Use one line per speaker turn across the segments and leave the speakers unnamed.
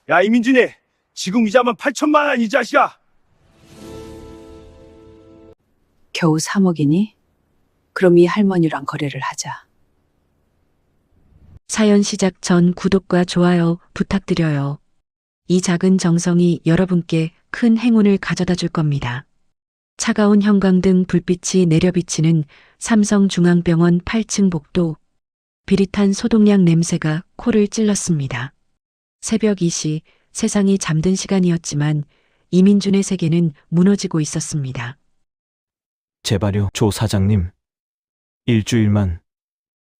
야, 이민준이, 지금 이자만 8천만 원, 이 자식아!
겨우 3억이니? 그럼 이 할머니랑 거래를 하자.
사연 시작 전 구독과 좋아요 부탁드려요. 이 작은 정성이 여러분께 큰 행운을 가져다 줄 겁니다. 차가운 형광등 불빛이 내려비치는 삼성중앙병원 8층 복도. 비릿한 소독약 냄새가 코를 찔렀습니다. 새벽 2시 세상이 잠든 시간이었지만 이민준의 세계는 무너지고 있었습니다.
제발요, 조 사장님. 일주일만,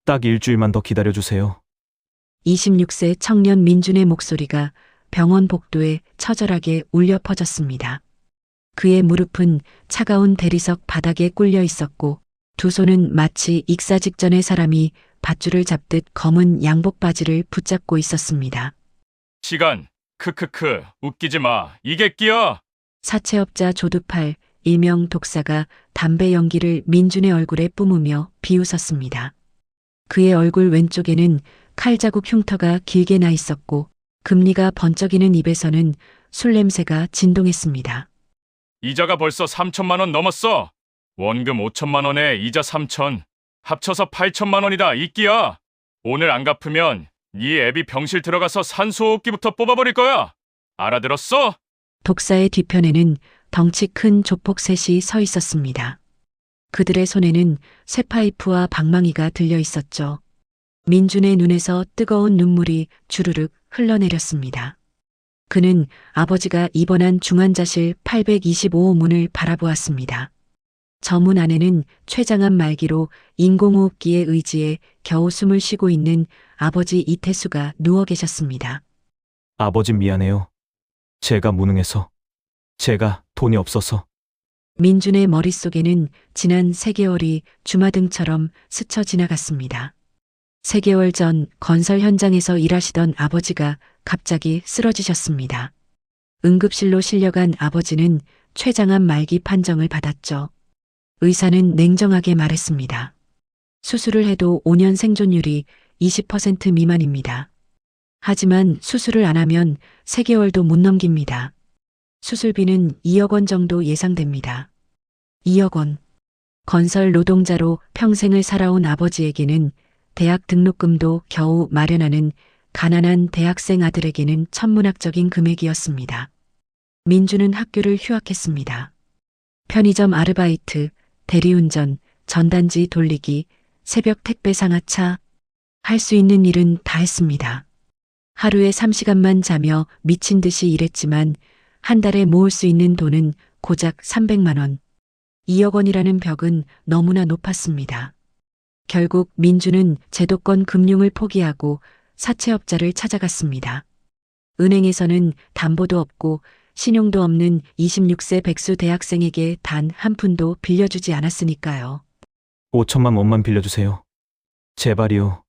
딱 일주일만 더 기다려주세요.
26세 청년 민준의 목소리가 병원 복도에 처절하게 울려 퍼졌습니다. 그의 무릎은 차가운 대리석 바닥에 꿀려 있었고 두 손은 마치 익사 직전의 사람이 밧줄을 잡듯 검은 양복 바지를 붙잡고 있었습니다.
시간, 크크크, 웃기지 마. 이게 끼야.
사채업자 조두팔, 일명 독사가 담배 연기를 민준의 얼굴에 뿜으며 비웃었습니다. 그의 얼굴 왼쪽에는 칼자국 흉터가 길게 나 있었고 금리가 번쩍이는 입에서는 술 냄새가 진동했습니다.
이자가 벌써 3천만 원 넘었어. 원금 5천만 원에 이자 3천. 합쳐서 8천만 원이다. 이 끼야. 오늘 안 갚으면 네 애비 병실 들어가서 산소호흡기부터 뽑아버릴 거야. 알아들었어?
독사의 뒤편에는 덩치 큰 조폭 셋이 서 있었습니다. 그들의 손에는 쇠파이프와 방망이가 들려 있었죠. 민준의 눈에서 뜨거운 눈물이 주르륵 흘러내렸습니다. 그는 아버지가 입원한 중환자실 825호 문을 바라보았습니다. 저 문 안에는 췌장암 말기로 인공호흡기에 의지해 겨우 숨을 쉬고 있는 아버지 이태수가 누워 계셨습니다.
아버지 미안해요. 제가 무능해서. 제가 돈이 없어서.
민준의 머릿속에는 지난 3개월이 주마등처럼 스쳐 지나갔습니다. 3개월 전 건설 현장에서 일하시던 아버지가 갑자기 쓰러지셨습니다. 응급실로 실려간 아버지는 췌장암 말기 판정을 받았죠. 의사는 냉정하게 말했습니다. 수술을 해도 5년 생존율이 20% 미만입니다. 하지만 수술을 안 하면 3개월도 못 넘깁니다. 수술비는 2억 원 정도 예상됩니다. 2억 원. 건설 노동자로 평생을 살아온 아버지에게는 대학 등록금도 겨우 마련하는 가난한 대학생 아들에게는 천문학적인 금액이었습니다. 민준은 학교를 휴학했습니다. 편의점 아르바이트, 대리운전, 전단지 돌리기, 새벽 택배 상하차, 할 수 있는 일은 다 했습니다. 하루에 3시간만 자며 미친 듯이 일했지만 한 달에 모을 수 있는 돈은 고작 300만 원. 2억 원이라는 벽은 너무나 높았습니다. 결국 민준은 제도권 금융을 포기하고 사채업자를 찾아갔습니다. 은행에서는 담보도 없고 신용도 없는 26세 백수 대학생에게 단 한 푼도 빌려주지 않았으니까요.
5천만 원만 빌려주세요. 제발이요.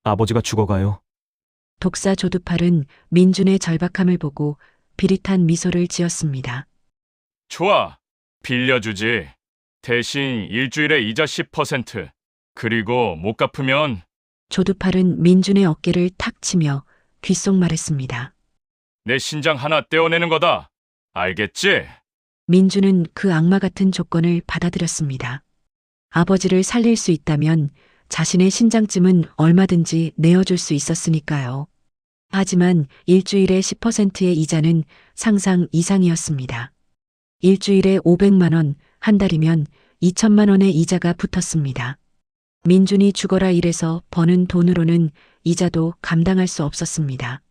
아버지가 죽어가요.
독사 조두팔은 민준의 절박함을 보고 비릿한 미소를 지었습니다.
좋아. 빌려주지. 대신 일주일에 이자 10%. 그리고 못 갚으면
조두팔은 민준의 어깨를 탁 치며 귓속말했습니다.
내 신장 하나 떼어내는 거다. 알겠지?
민준은 그 악마 같은 조건을 받아들였습니다. 아버지를 살릴 수 있다면 자신의 신장쯤은 얼마든지 내어줄 수 있었으니까요. 하지만 일주일에 10%의 이자는 상상 이상이었습니다. 일주일에 500만 원, 한 달이면 2천만 원의 이자가 붙었습니다. 민준이 죽어라 일해서 버는 돈으로는 이자도 감당할 수 없었습니다.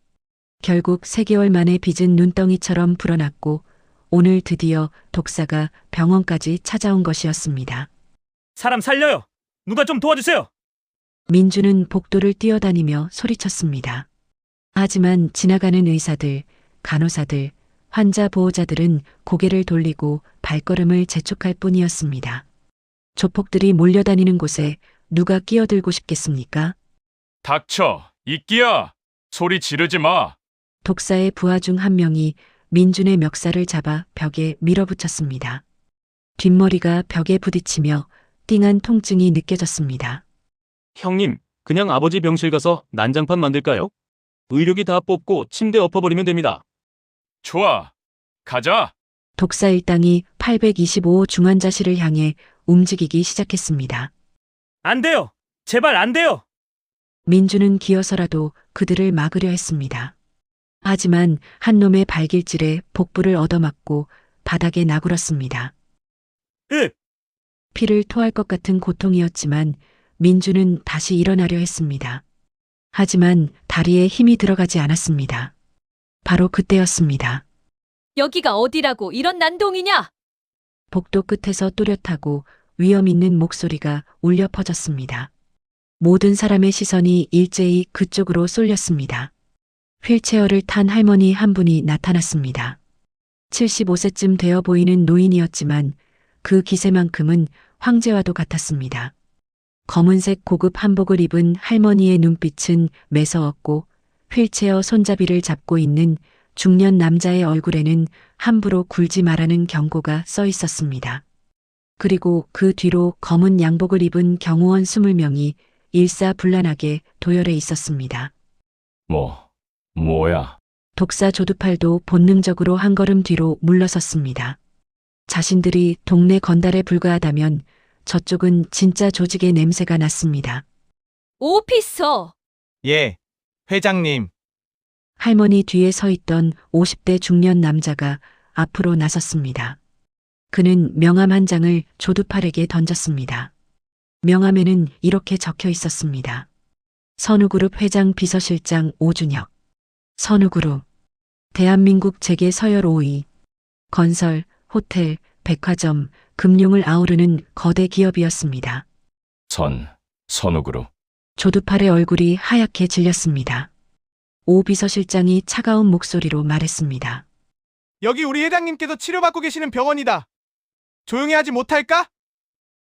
결국 3개월 만에 빚은 눈덩이처럼 불어났고 오늘 드디어 독사가 병원까지 찾아온 것이었습니다.
사람 살려요. 누가 좀 도와주세요.
민준은 복도를 뛰어다니며 소리쳤습니다. 하지만 지나가는 의사들, 간호사들, 환자 보호자들은 고개를 돌리고 발걸음을 재촉할 뿐이었습니다. 조폭들이 몰려다니는 곳에 누가 끼어들고 싶겠습니까?
닥쳐. 이 끼야. 소리 지르지 마.
독사의 부하 중 한 명이 민준의 멱살을 잡아 벽에 밀어붙였습니다. 뒷머리가 벽에 부딪히며 띵한 통증이 느껴졌습니다.
형님, 그냥 아버지 병실 가서 난장판 만들까요? 의료기 다 뽑고 침대 엎어버리면 됩니다.
좋아. 가자.
독사 일당이 825 중환자실을 향해 움직이기 시작했습니다.
안 돼요. 제발 안 돼요.
민주는 기어서라도 그들을 막으려 했습니다. 하지만 한 놈의 발길질에 복부를 얻어맞고 바닥에 나굴었습니다.
으!
피를 토할 것 같은 고통이었지만 민주는 다시 일어나려 했습니다. 하지만 다리에 힘이 들어가지 않았습니다. 바로 그때였습니다.
여기가 어디라고 이런 난동이냐?
복도 끝에서 또렷하고 위험 있는 목소리가 울려 퍼졌습니다. 모든 사람의 시선이 일제히 그쪽으로 쏠렸습니다. 휠체어를 탄 할머니 한 분이 나타났습니다. 75세쯤 되어 보이는 노인이었지만 그 기세만큼은 황제와도 같았습니다. 검은색 고급 한복을 입은 할머니의 눈빛은 매서웠고 휠체어 손잡이를 잡고 있는 중년 남자의 얼굴에는 함부로 굴지 말라는 경고가 써 있었습니다. 그리고 그 뒤로 검은 양복을 입은 경호원 20명이 일사불란하게 도열해 있었습니다.
뭐야?
독사 조두팔도 본능적으로 한 걸음 뒤로 물러섰습니다. 자신들이 동네 건달에 불과하다면 저쪽은 진짜 조직의 냄새가 났습니다.
오피서!
예, 회장님.
할머니 뒤에 서 있던 50대 중년 남자가 앞으로 나섰습니다. 그는 명함 한 장을 조두팔에게 던졌습니다. 명함에는 이렇게 적혀 있었습니다. 선우그룹 회장 비서실장 오준혁. 선우그룹. 대한민국 재계 서열 5위. 건설, 호텔, 백화점, 금융을 아우르는 거대 기업이었습니다.
선우그룹.
조두팔의 얼굴이 하얗게 질렸습니다. 오 비서실장이 차가운 목소리로 말했습니다.
여기 우리 회장님께서 치료받고 계시는 병원이다. 조용히 하지 못할까?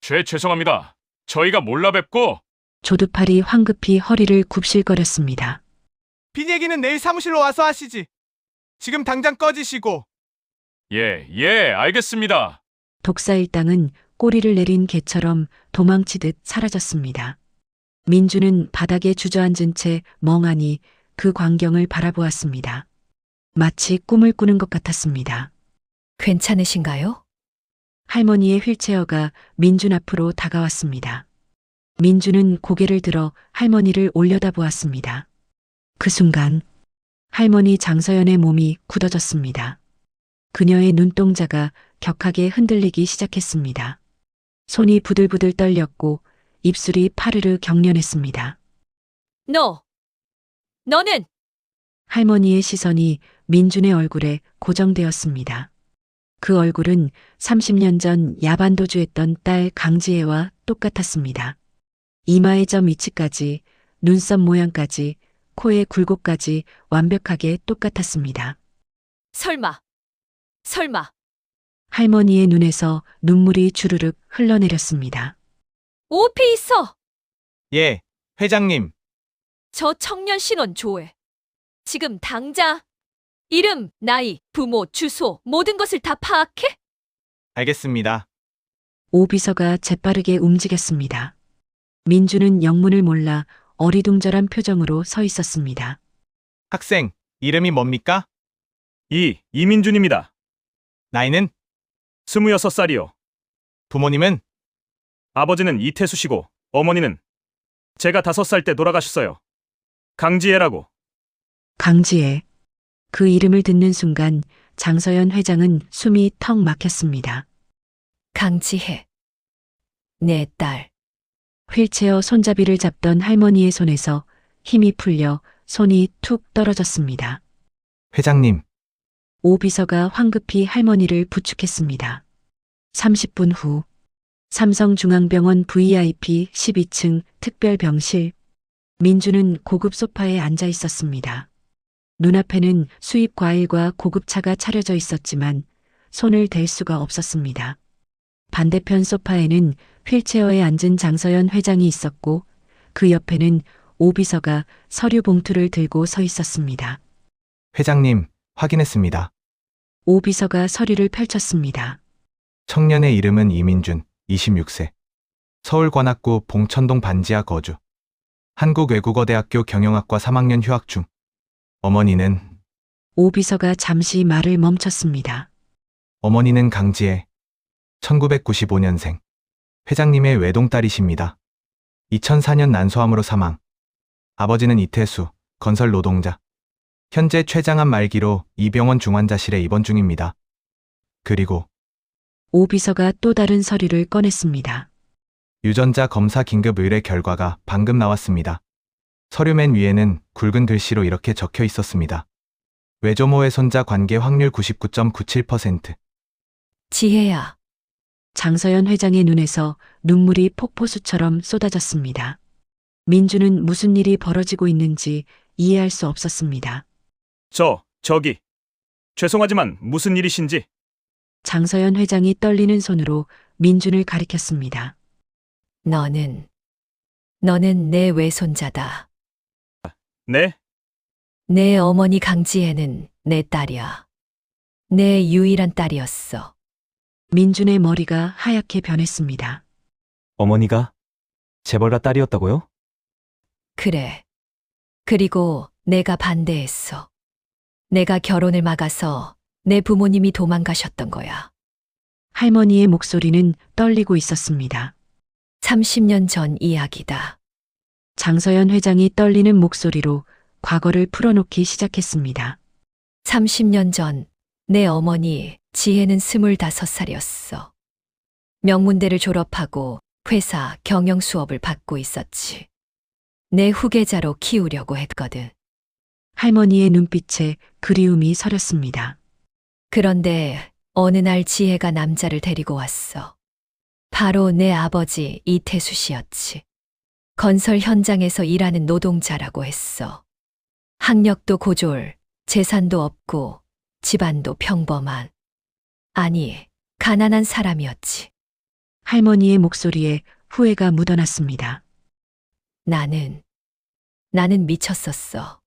죄송합니다. 저희가 몰라 뵙고.
조두팔이 황급히 허리를 굽실거렸습니다.
빈 얘기는 내일 사무실로 와서 하시지. 지금 당장 꺼지시고.
예, 알겠습니다.
독사 일당은 꼬리를 내린 개처럼 도망치듯 사라졌습니다. 민주는 바닥에 주저앉은 채 멍하니 그 광경을 바라보았습니다. 마치 꿈을 꾸는 것 같았습니다.
괜찮으신가요?
할머니의 휠체어가 민준 앞으로 다가왔습니다. 민주는 고개를 들어 할머니를 올려다보았습니다. 그 순간 할머니 장서연의 몸이 굳어졌습니다. 그녀의 눈동자가 격하게 흔들리기 시작했습니다. 손이 부들부들 떨렸고 입술이 파르르 경련했습니다.
너는!
할머니의 시선이 민준의 얼굴에 고정되었습니다. 그 얼굴은 30년 전 야반도주했던 딸 강지혜와 똑같았습니다. 이마의 점 위치까지, 눈썹 모양까지, 코의 굴곡까지 완벽하게 똑같았습니다.
설마.
할머니의 눈에서 눈물이 주르륵 흘러내렸습니다.
오피서!
예, 회장님.
저 청년 신원 조회. 지금 당장 이름, 나이, 부모, 주소 모든 것을 다 파악해?
알겠습니다.
오 비서가 재빠르게 움직였습니다. 민주는 영문을 몰라 어리둥절한 표정으로 서 있었습니다.
학생, 이름이 뭡니까?
이민준입니다.
나이는?
26살이요.
부모님은?
아버지는 이태수 씨고 어머니는 제가 5살 때 돌아가셨어요. 강지혜라고.
강지혜. 그 이름을 듣는 순간 장서연 회장은 숨이 턱 막혔습니다.
강지혜. 내 딸.
휠체어 손잡이를 잡던 할머니의 손에서 힘이 풀려 손이 툭 떨어졌습니다.
회장님.
오 비서가 황급히 할머니를 부축했습니다. 30분 후 삼성중앙병원 VIP 12층 특별병실. 민주는 고급 소파에 앉아 있었습니다. 눈앞에는 수입 과일과 고급차가 차려져 있었지만 손을 댈 수가 없었습니다. 반대편 소파에는 휠체어에 앉은 장서연 회장이 있었고 그 옆에는 오 비서가 서류 봉투를 들고 서 있었습니다.
회장님, 확인했습니다.
오 비서가 서류를 펼쳤습니다.
청년의 이름은 이민준, 26세. 서울관악구 봉천동 반지하 거주. 한국외국어대학교 경영학과 3학년 휴학 중.
어머니는
오비서가 잠시 말을 멈췄습니다.
어머니는 강지혜 1995년생 회장님의 외동딸이십니다. 2004년 난소암으로 사망. 아버지는 이태수 건설 노동자. 현재 췌장암 말기로 이 병원 중환자실에 입원 중입니다. 그리고
오비서가 또 다른 서류를 꺼냈습니다.
유전자 검사 긴급 의뢰 결과가 방금 나왔습니다. 서류 맨 위에는 굵은 글씨로 이렇게 적혀 있었습니다. 외조모 외손자 관계 확률 99.97%.
지혜야,
장서연 회장의 눈에서 눈물이 폭포수처럼 쏟아졌습니다. 민주는 무슨 일이 벌어지고 있는지 이해할 수 없었습니다.
저기. 죄송하지만 무슨 일이신지.
장서연 회장이 떨리는 손으로 민준을 가리켰습니다.
너는 내 외손자다.
네?
내 어머니 강지혜는 내 딸이야. 내 유일한 딸이었어.
민준의 머리가 하얗게 변했습니다.
어머니가 재벌가 딸이었다고요?
그래. 그리고 내가 반대했어. 내가 결혼을 막아서 내 부모님이 도망가셨던 거야.
할머니의 목소리는 떨리고 있었습니다.
30년 전 이야기다.
장서연 회장이 떨리는 목소리로 과거를 풀어놓기 시작했습니다.
30년 전 내 어머니 지혜는 25살이었어. 명문대를 졸업하고 회사 경영 수업을 받고 있었지. 내 후계자로 키우려고 했거든.
할머니의 눈빛에 그리움이 서렸습니다.
그런데 어느 날 지혜가 남자를 데리고 왔어. 바로 내 아버지 이태수 씨였지. 건설 현장에서 일하는 노동자라고 했어. 학력도 고졸, 재산도 없고 집안도 평범한, 아니, 가난한 사람이었지.
할머니의 목소리에 후회가 묻어났습니다.
나는 미쳤었어.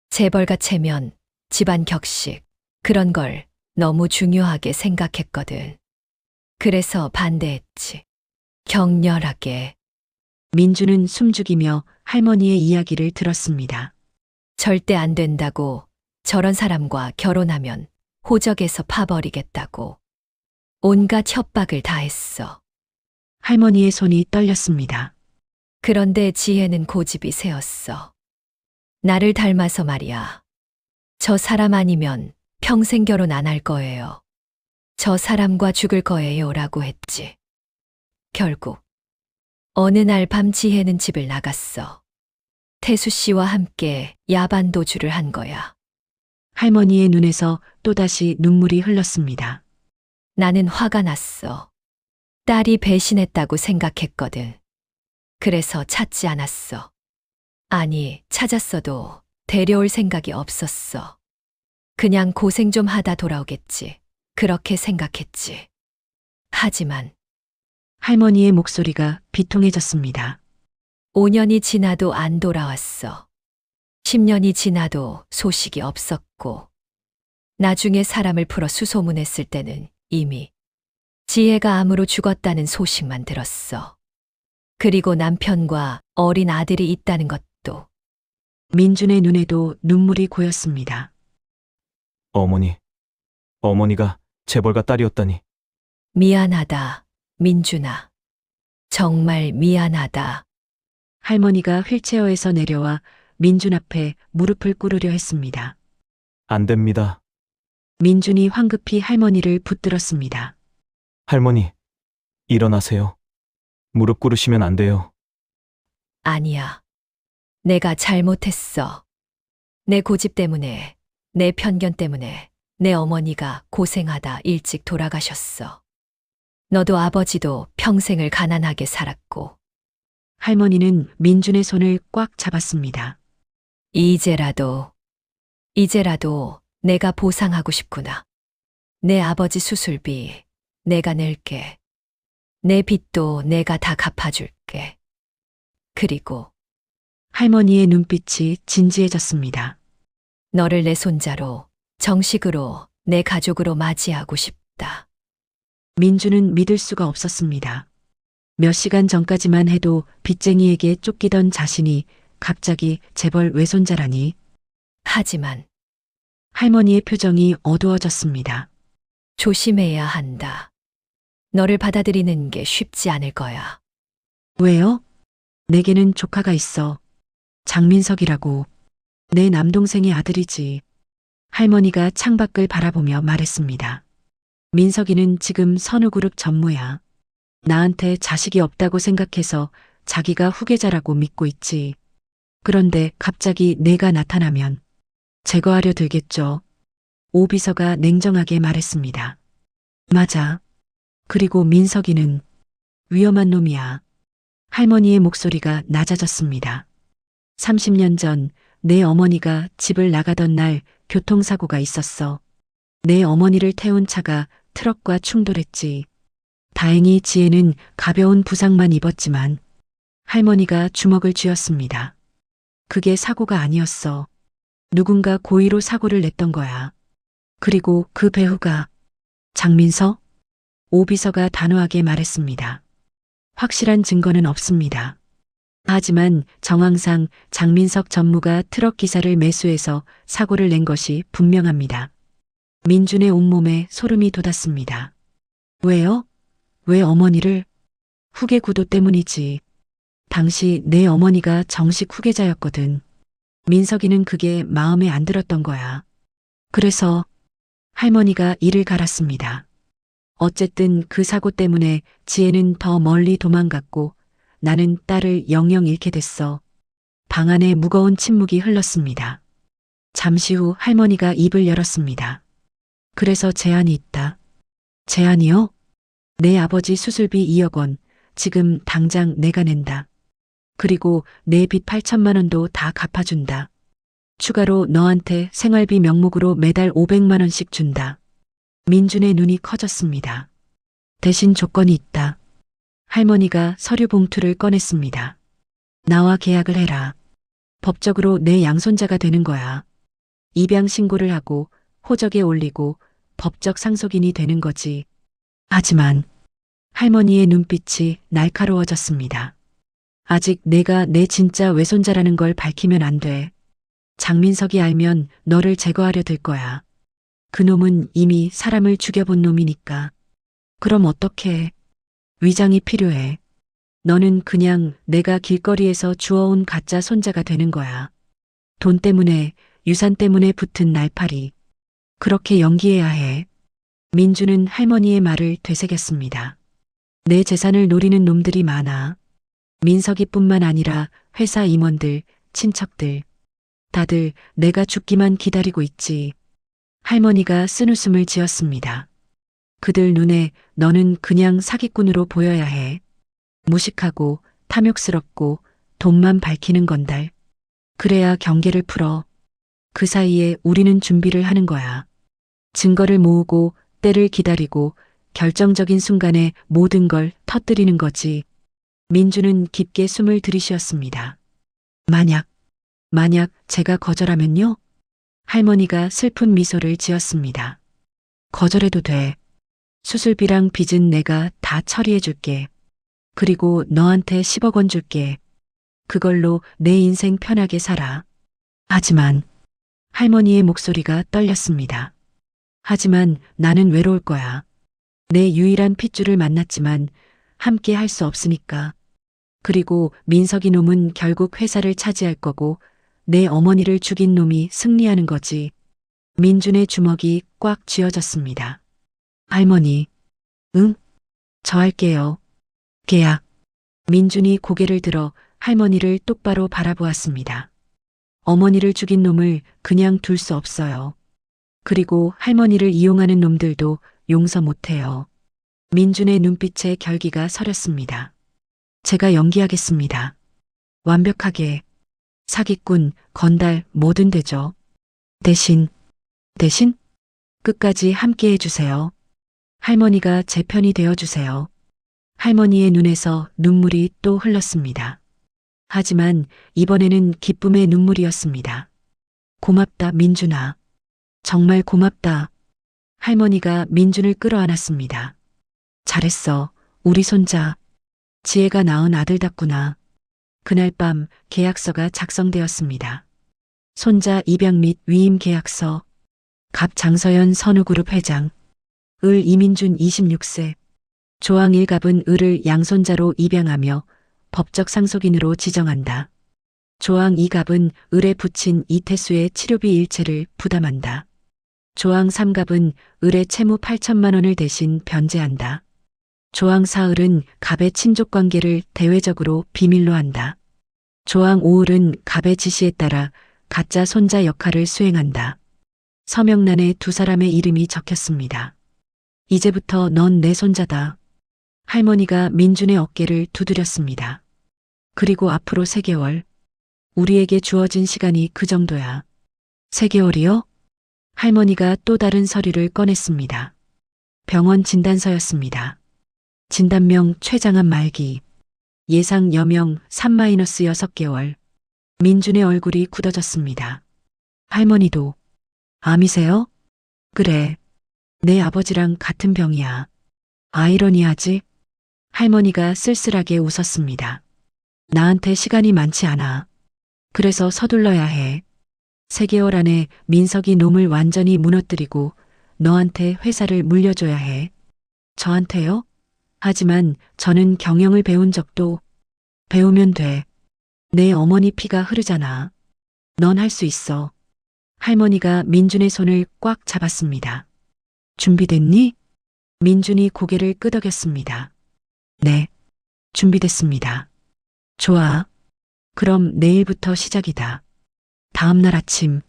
재벌가 체면, 집안 격식, 그런 걸 너무 중요하게 생각했거든. 그래서 반대했지. 격렬하게.
민주는 숨죽이며 할머니의 이야기를 들었습니다.
절대 안 된다고, 저런 사람과 결혼하면 호적에서 파버리겠다고. 온갖 협박을 다 했어.
할머니의 손이 떨렸습니다.
그런데 지혜는 고집이 세었어. 나를 닮아서 말이야. 저 사람 아니면 평생 결혼 안 할 거예요. 저 사람과 죽을 거예요 라고 했지. 결국 어느 날 밤 지혜는 집을 나갔어. 태수 씨와 함께 야반 도주를 한 거야.
할머니의 눈에서 또다시 눈물이 흘렀습니다.
나는 화가 났어. 딸이 배신했다고 생각했거든. 그래서 찾지 않았어. 아니, 찾았어도 데려올 생각이 없었어. 그냥 고생 좀 하다 돌아오겠지. 그렇게 생각했지. 하지만
할머니의 목소리가 비통해졌습니다.
5년이 지나도 안 돌아왔어. 10년이 지나도 소식이 없었고, 나중에 사람을 풀어 수소문했을 때는 이미 지혜가 암으로 죽었다는 소식만 들었어. 그리고 남편과 어린 아들이 있다는 것도.
민준의 눈에도 눈물이 고였습니다.
어머니가 재벌가 딸이었다니.
미안하다, 민준아. 정말 미안하다.
할머니가 휠체어에서 내려와 민준 앞에 무릎을 꿇으려 했습니다.
안 됩니다.
민준이 황급히 할머니를 붙들었습니다.
할머니, 일어나세요. 무릎 꿇으시면 안 돼요.
아니야. 내가 잘못했어. 내 고집 때문에, 내 편견 때문에 내 어머니가 고생하다 일찍 돌아가셨어. 너도 아버지도 평생을 가난하게 살았고.
할머니는 민준의 손을 꽉 잡았습니다.
이제라도 내가 보상하고 싶구나. 내 아버지 수술비 내가 낼게. 내 빚도 내가 다 갚아줄게. 그리고
할머니의 눈빛이 진지해졌습니다.
너를 내 손자로, 정식으로 내 가족으로 맞이하고 싶다.
민준은 믿을 수가 없었습니다. 몇 시간 전까지만 해도 빚쟁이에게 쫓기던 자신이 갑자기 재벌 외손자라니.
하지만
할머니의 표정이 어두워졌습니다.
조심해야 한다. 너를 받아들이는 게 쉽지 않을 거야.
왜요? 내게는 조카가 있어. 장민석이라고. 내 남동생의 아들이지. 할머니가 창밖을 바라보며 말했습니다. 민석이는 지금 선우그룹 전무야. 나한테 자식이 없다고 생각해서 자기가 후계자라고 믿고 있지. 그런데 갑자기 내가 나타나면 제거하려 들겠죠. 오 비서가 냉정하게 말했습니다. 맞아. 그리고 민석이는 위험한 놈이야. 할머니의 목소리가 낮아졌습니다. 30년 전 내 어머니가 집을 나가던 날 교통사고가 있었어. 내 어머니를 태운 차가 트럭과 충돌했지. 다행히 지혜는 가벼운 부상만 입었지만 할머니가 주먹을 쥐었습니다. 그게 사고가 아니었어. 누군가 고의로 사고를 냈던 거야. 그리고 그 배우가 장민서? 오 비서가 단호하게 말했습니다. 확실한 증거는 없습니다. 하지만 정황상 장민석 전무가 트럭 기사를 매수해서 사고를 낸 것이 분명합니다. 민준의 온몸에 소름이 돋았습니다. 왜요? 왜 어머니를? 후계 구도 때문이지. 당시 내 어머니가 정식 후계자였거든. 민석이는 그게 마음에 안 들었던 거야. 그래서 할머니가 이를 갈았습니다. 어쨌든 그 사고 때문에 지혜는 더 멀리 도망갔고 나는 딸을 영영 잃게 됐어. 방 안에 무거운 침묵이 흘렀습니다. 잠시 후 할머니가 입을 열었습니다. 그래서 제안이 있다. 제안이요? 내 아버지 수술비 2억 원, 지금 당장 내가 낸다. 그리고 내 빚 8천만 원도 다 갚아준다. 추가로 너한테 생활비 명목으로 매달 500만 원씩 준다. 민준의 눈이 커졌습니다. 대신 조건이 있다. 할머니가 서류 봉투를 꺼냈습니다. 나와 계약을 해라. 법적으로 내 양손자가 되는 거야. 입양 신고를 하고 호적에 올리고 법적 상속인이 되는 거지. 하지만 할머니의 눈빛이 날카로워졌습니다. 아직 내가 내 진짜 외손자라는 걸 밝히면 안 돼. 장민석이 알면 너를 제거하려 들 거야. 그놈은 이미 사람을 죽여본 놈이니까. 그럼 어떡해? 위장이 필요해. 너는 그냥 내가 길거리에서 주워온 가짜 손자가 되는 거야. 돈 때문에, 유산 때문에 붙은 날파리. 그렇게 연기해야 해. 민주는 할머니의 말을 되새겼습니다. 내 재산을 노리는 놈들이 많아. 민석이뿐만 아니라 회사 임원들, 친척들. 다들 내가 죽기만 기다리고 있지. 할머니가 쓴웃음을 지었습니다. 그들 눈에 너는 그냥 사기꾼으로 보여야 해. 무식하고 탐욕스럽고 돈만 밝히는 건달. 그래야 경계를 풀어. 그 사이에 우리는 준비를 하는 거야. 증거를 모으고 때를 기다리고 결정적인 순간에 모든 걸 터뜨리는 거지. 민주는 깊게 숨을 들이쉬었습니다. 만약 제가 거절하면요? 할머니가 슬픈 미소를 지었습니다. 거절해도 돼. 수술비랑 빚은 내가 다 처리해 줄게. 그리고 너한테 10억 원 줄게. 그걸로 내 인생 편하게 살아. 하지만 할머니의 목소리가 떨렸습니다. 하지만 나는 외로울 거야. 내 유일한 핏줄을 만났지만 함께 할 수 없으니까. 그리고 민석이 놈은 결국 회사를 차지할 거고 내 어머니를 죽인 놈이 승리하는 거지. 민준의 주먹이 꽉 쥐어졌습니다. 할머니, 응? 저 할게요. 계약. 민준이 고개를 들어 할머니를 똑바로 바라보았습니다. 어머니를 죽인 놈을 그냥 둘 수 없어요. 그리고 할머니를 이용하는 놈들도 용서 못해요. 민준의 눈빛에 결기가 서렸습니다. 제가 연기하겠습니다. 완벽하게. 사기꾼, 건달, 뭐든 되죠. 대신? 끝까지 함께 해주세요. 할머니가 제 편이 되어주세요. 할머니의 눈에서 눈물이 또 흘렀습니다. 하지만 이번에는 기쁨의 눈물이었습니다. 고맙다, 민준아. 정말 고맙다. 할머니가 민준을 끌어안았습니다. 잘했어, 우리 손자. 지혜가 낳은 아들답구나. 그날 밤 계약서가 작성되었습니다. 손자 입양 및 위임 계약서. 갑 장서연 선우그룹 회장. 을 이민준 26세. 조항 1갑은 을을 양손자로 입양하며 법적 상속인으로 지정한다. 조항 2갑은 을의 부친 이태수의 치료비 일체를 부담한다. 조항 3갑은 을의 채무 8천만 원을 대신 변제한다. 조항 4을은 갑의 친족 관계를 대외적으로 비밀로 한다. 조항 5을은 갑의 지시에 따라 가짜 손자 역할을 수행한다. 서명란에 두 사람의 이름이 적혔습니다. 이제부터 넌 내 손자다. 할머니가 민준의 어깨를 두드렸습니다. 그리고 앞으로 3개월. 우리에게 주어진 시간이 그 정도야. 3개월이요? 할머니가 또 다른 서류를 꺼냈습니다. 병원 진단서였습니다. 진단명 췌장암 말기. 예상 여명 3-6개월. 민준의 얼굴이 굳어졌습니다. 할머니도 암이세요? 그래. 내 아버지랑 같은 병이야. 아이러니하지? 할머니가 쓸쓸하게 웃었습니다. 나한테 시간이 많지 않아. 그래서 서둘러야 해. 3개월 안에 민석이 놈을 완전히 무너뜨리고 너한테 회사를 물려줘야 해. 저한테요? 하지만 저는 경영을 배운 적도. 배우면 돼. 내 어머니 피가 흐르잖아. 넌 할 수 있어. 할머니가 민준의 손을 꽉 잡았습니다. 준비됐니? 민준이 고개를 끄덕였습니다. 네. 준비됐습니다. 좋아. 그럼 내일부터 시작이다. 다음 날 아침,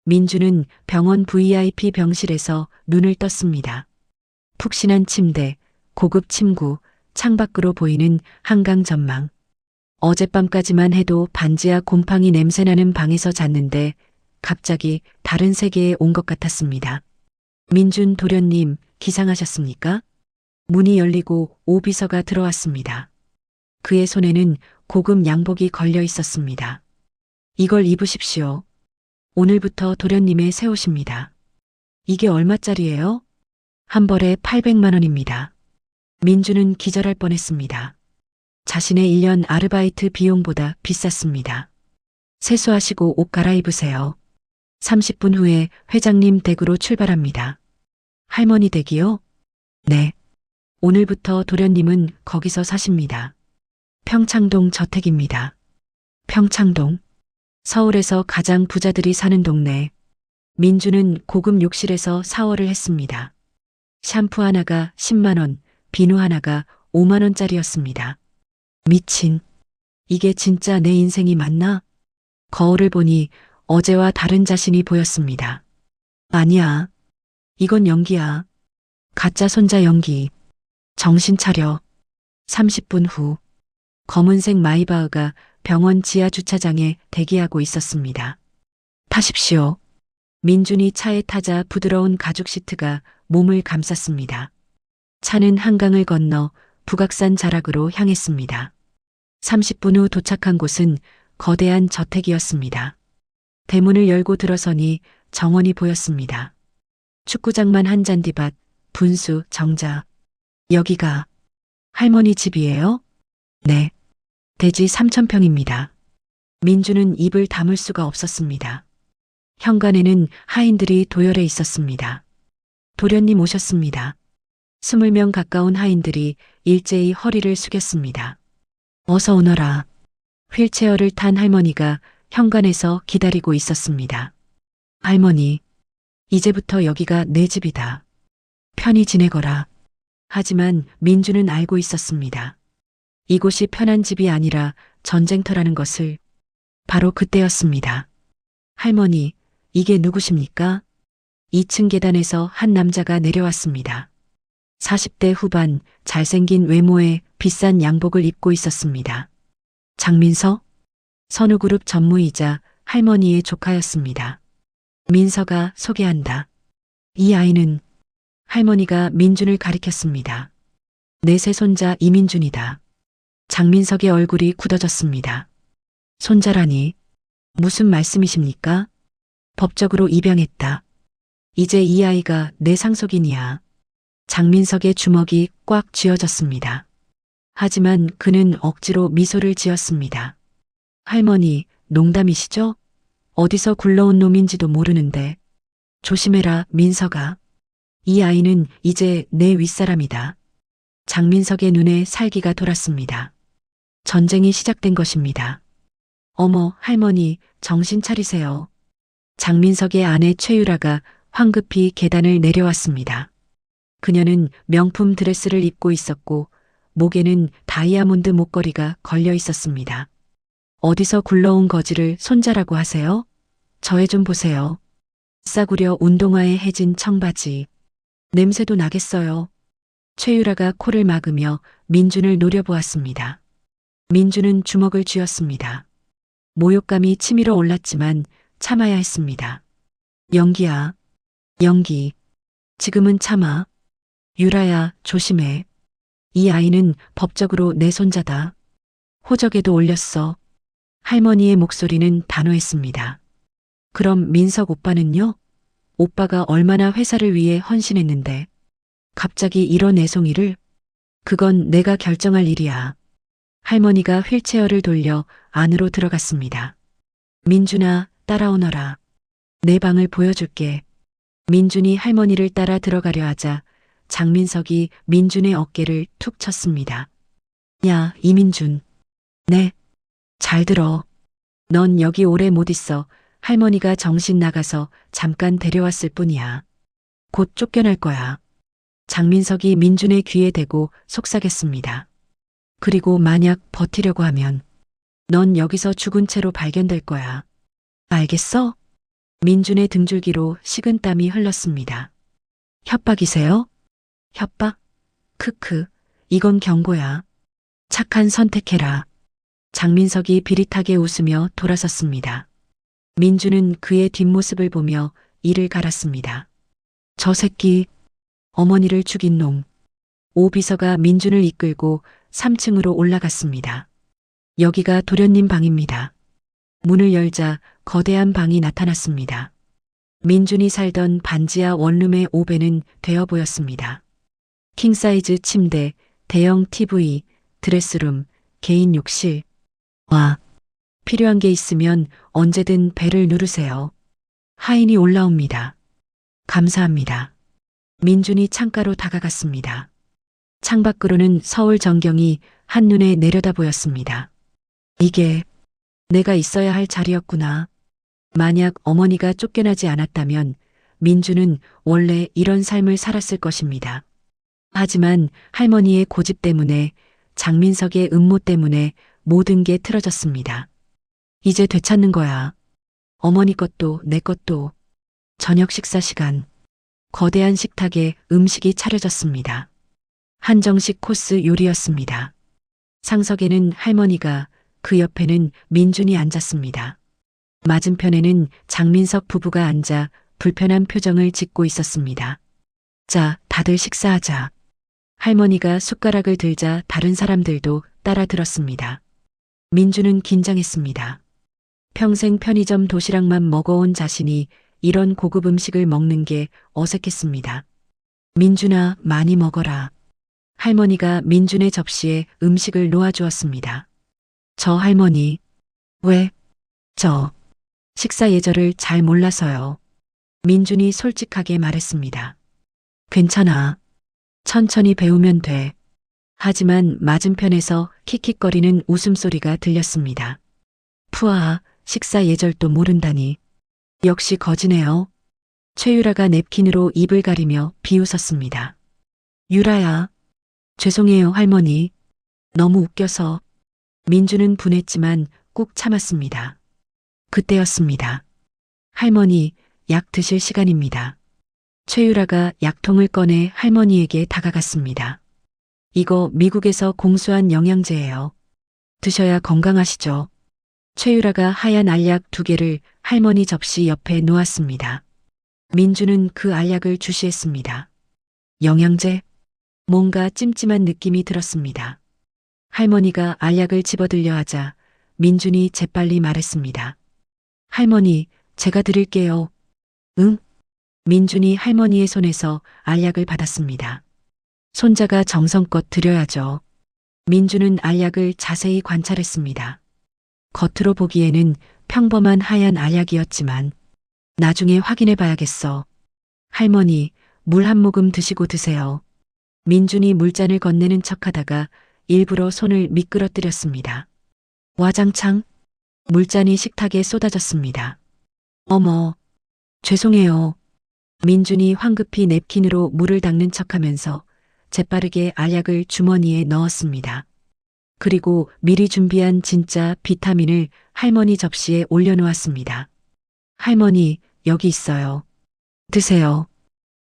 민준은 병원 VIP 병실에서 눈을 떴습니다. 푹신한 침대, 고급 침구, 창밖으로 보이는 한강 전망. 어젯밤까지만 해도 반지하 곰팡이 냄새나는 방에서 잤는데 갑자기 다른 세계에 온 것 같았습니다. 민준 도련님, 기상하셨습니까? 문이 열리고 오비서가 들어왔습니다. 그의 손에는 고급 양복이 걸려 있었습니다. 이걸 입으십시오. 오늘부터 도련님의 새 옷입니다. 이게 얼마짜리예요? 한 벌에 800만 원입니다. 민준은 기절할 뻔했습니다. 자신의 1년 아르바이트 비용보다 비쌌습니다. 세수하시고 옷 갈아입으세요. 30분 후에 회장님 댁으로 출발합니다. 할머니 댁이요? 네. 오늘부터 도련님은 거기서 사십니다. 평창동 저택입니다. 평창동. 서울에서 가장 부자들이 사는 동네. 민주는 고급 욕실에서 샤워를 했습니다. 샴푸 하나가 10만 원, 비누 하나가 5만 원짜리였습니다. 미친. 이게 진짜 내 인생이 맞나? 거울을 보니 어제와 다른 자신이 보였습니다. 아니야. 이건 연기야. 가짜 손자 연기. 정신 차려. 30분 후. 검은색 마이바흐가 병원 지하 주차장에 대기하고 있었습니다. 타십시오. 민준이 차에 타자 부드러운 가죽 시트가 몸을 감쌌습니다. 차는 한강을 건너 북악산 자락으로 향했습니다. 30분 후 도착한 곳은 거대한 저택이었습니다. 대문을 열고 들어서니 정원이 보였습니다. 축구장만 한 잔디밭, 분수, 정자. 여기가 할머니 집이에요? 네. 대지 3,000평입니다. 민주는 입을 다물 수가 없었습니다. 현관에는 하인들이 도열해 있었습니다. 도련님 오셨습니다. 20명 가까운 하인들이 일제히 허리를 숙였습니다. 어서 오너라. 휠체어를 탄 할머니가 현관에서 기다리고 있었습니다. 할머니, 이제부터 여기가 내 집이다. 편히 지내거라. 하지만 민주는 알고 있었습니다. 이곳이 편한 집이 아니라 전쟁터라는 것을. 바로 그때였습니다. 할머니, 이게 누구십니까? 2층 계단에서 한 남자가 내려왔습니다. 40대 후반, 잘생긴 외모에 비싼 양복을 입고 있었습니다. 장민서? 선우그룹 전무이자 할머니의 조카였습니다. 민서가 소개한다. 이 아이는 할머니가 민준을 가리켰습니다. 내 새손자 이민준이다. 장민석의 얼굴이 굳어졌습니다. 손자라니 무슨 말씀이십니까? 법적으로 입양했다. 이제 이 아이가 내 상속인이야. 장민석의 주먹이 꽉 쥐어졌습니다. 하지만 그는 억지로 미소를 지었습니다. 할머니, 농담이시죠? 어디서 굴러온 놈인지도 모르는데. 조심해라, 민석아. 이 아이는 이제 내 윗사람이다. 장민석의 눈에 살기가 돌았습니다. 전쟁이 시작된 것입니다. 어머, 할머니, 정신 차리세요. 장민석의 아내 최유라가 황급히 계단을 내려왔습니다. 그녀는 명품 드레스를 입고 있었고 목에는 다이아몬드 목걸이가 걸려 있었습니다. 어디서 굴러온 거지를 손자라고 하세요? 저애 좀 보세요. 싸구려 운동화에 해진 청바지. 냄새도 나겠어요. 최유라가 코를 막으며 민준을 노려보았습니다. 민준은 주먹을 쥐었습니다. 모욕감이 치밀어 올랐지만 참아야 했습니다. 영기야, 영기. 지금은 참아. 유라야, 조심해. 이 아이는 법적으로 내 손자다. 호적에도 올렸어. 할머니의 목소리는 단호했습니다. 그럼 민석 오빠는요? 오빠가 얼마나 회사를 위해 헌신했는데. 갑자기 이런 애송이를? 그건 내가 결정할 일이야. 할머니가 휠체어를 돌려 안으로 들어갔습니다. 민준아, 따라오너라. 내 방을 보여줄게. 민준이 할머니를 따라 들어가려 하자 장민석이 민준의 어깨를 툭 쳤습니다. 야, 이민준. 네. 잘 들어. 넌 여기 오래 못 있어. 할머니가 정신 나가서 잠깐 데려왔을 뿐이야. 곧 쫓겨날 거야. 장민석이 민준의 귀에 대고 속삭였습니다. 그리고 만약 버티려고 하면 넌 여기서 죽은 채로 발견될 거야. 알겠어? 민준의 등줄기로 식은땀이 흘렀습니다. 협박이세요? 협박? 크크, 이건 경고야. 착한 선택해라. 장민석이 비릿하게 웃으며 돌아섰습니다. 민준은 그의 뒷모습을 보며 이를 갈았습니다. 저 새끼, 어머니를 죽인 놈. 오 비서가 민준을 이끌고 3층으로 올라갔습니다. 여기가 도련님 방입니다. 문을 열자 거대한 방이 나타났습니다. 민준이 살던 반지하 원룸의 5배는 되어 보였습니다. 킹사이즈 침대, 대형 TV, 드레스룸, 개인 욕실. 와, 필요한 게 있으면 언제든 벨을 누르세요. 하인이 올라옵니다. 감사합니다. 민준이 창가로 다가갔습니다. 창밖으로는 서울 전경이 한눈에 내려다 보였습니다. 이게 내가 있어야 할 자리였구나. 만약 어머니가 쫓겨나지 않았다면 민준은 원래 이런 삶을 살았을 것입니다. 하지만 할머니의 고집 때문에, 장민석의 음모 때문에 모든 게 틀어졌습니다. 이제 되찾는 거야. 어머니 것도 내 것도. 저녁 식사 시간. 거대한 식탁에 음식이 차려졌습니다. 한정식 코스 요리였습니다. 상석에는 할머니가, 그 옆에는 민준이 앉았습니다. 맞은편에는 장민석 부부가 앉아 불편한 표정을 짓고 있었습니다. 자, 다들 식사하자. 할머니가 숟가락을 들자 다른 사람들도 따라 들었습니다. 민준은 긴장했습니다. 평생 편의점 도시락만 먹어온 자신이 이런 고급 음식을 먹는 게 어색했습니다. 민준아, 많이 먹어라. 할머니가 민준의 접시에 음식을 놓아주었습니다. 저 할머니. 왜? 저 식사 예절을 잘 몰라서요. 민준이 솔직하게 말했습니다. 괜찮아. 천천히 배우면 돼. 하지만 맞은편에서 킥킥거리는 웃음소리가 들렸습니다. 푸아, 식사 예절도 모른다니. 역시 거지네요. 최유라가 냅킨으로 입을 가리며 비웃었습니다. 유라야. 죄송해요, 할머니. 너무 웃겨서. 민준은 분했지만 꾹 참았습니다. 그때였습니다. 할머니, 약 드실 시간입니다. 최유라가 약통을 꺼내 할머니에게 다가갔습니다. 이거 미국에서 공수한 영양제예요. 드셔야 건강하시죠. 최유라가 하얀 알약 2개를 할머니 접시 옆에 놓았습니다. 민준은 그 알약을 주시했습니다. 영양제? 뭔가 찜찜한 느낌이 들었습니다. 할머니가 알약을 집어들려 하자 민준이 재빨리 말했습니다. 할머니, 제가 드릴게요. 응? 민준이 할머니의 손에서 알약을 받았습니다. 손자가 정성껏 드려야죠. 민준은 알약을 자세히 관찰했습니다. 겉으로 보기에는 평범한 하얀 알약이었지만 나중에 확인해 봐야겠어. 할머니, 물 한 모금 드시고 드세요. 민준이 물잔을 건네는 척하다가 일부러 손을 미끄러뜨렸습니다. 와장창 물잔이 식탁에 쏟아졌습니다. 어머, 죄송해요. 민준이 황급히 냅킨으로 물을 닦는 척하면서 재빠르게 알약을 주머니에 넣었습니다. 그리고 미리 준비한 진짜 비타민을 할머니 접시에 올려놓았습니다. 할머니, 여기 있어요. 드세요.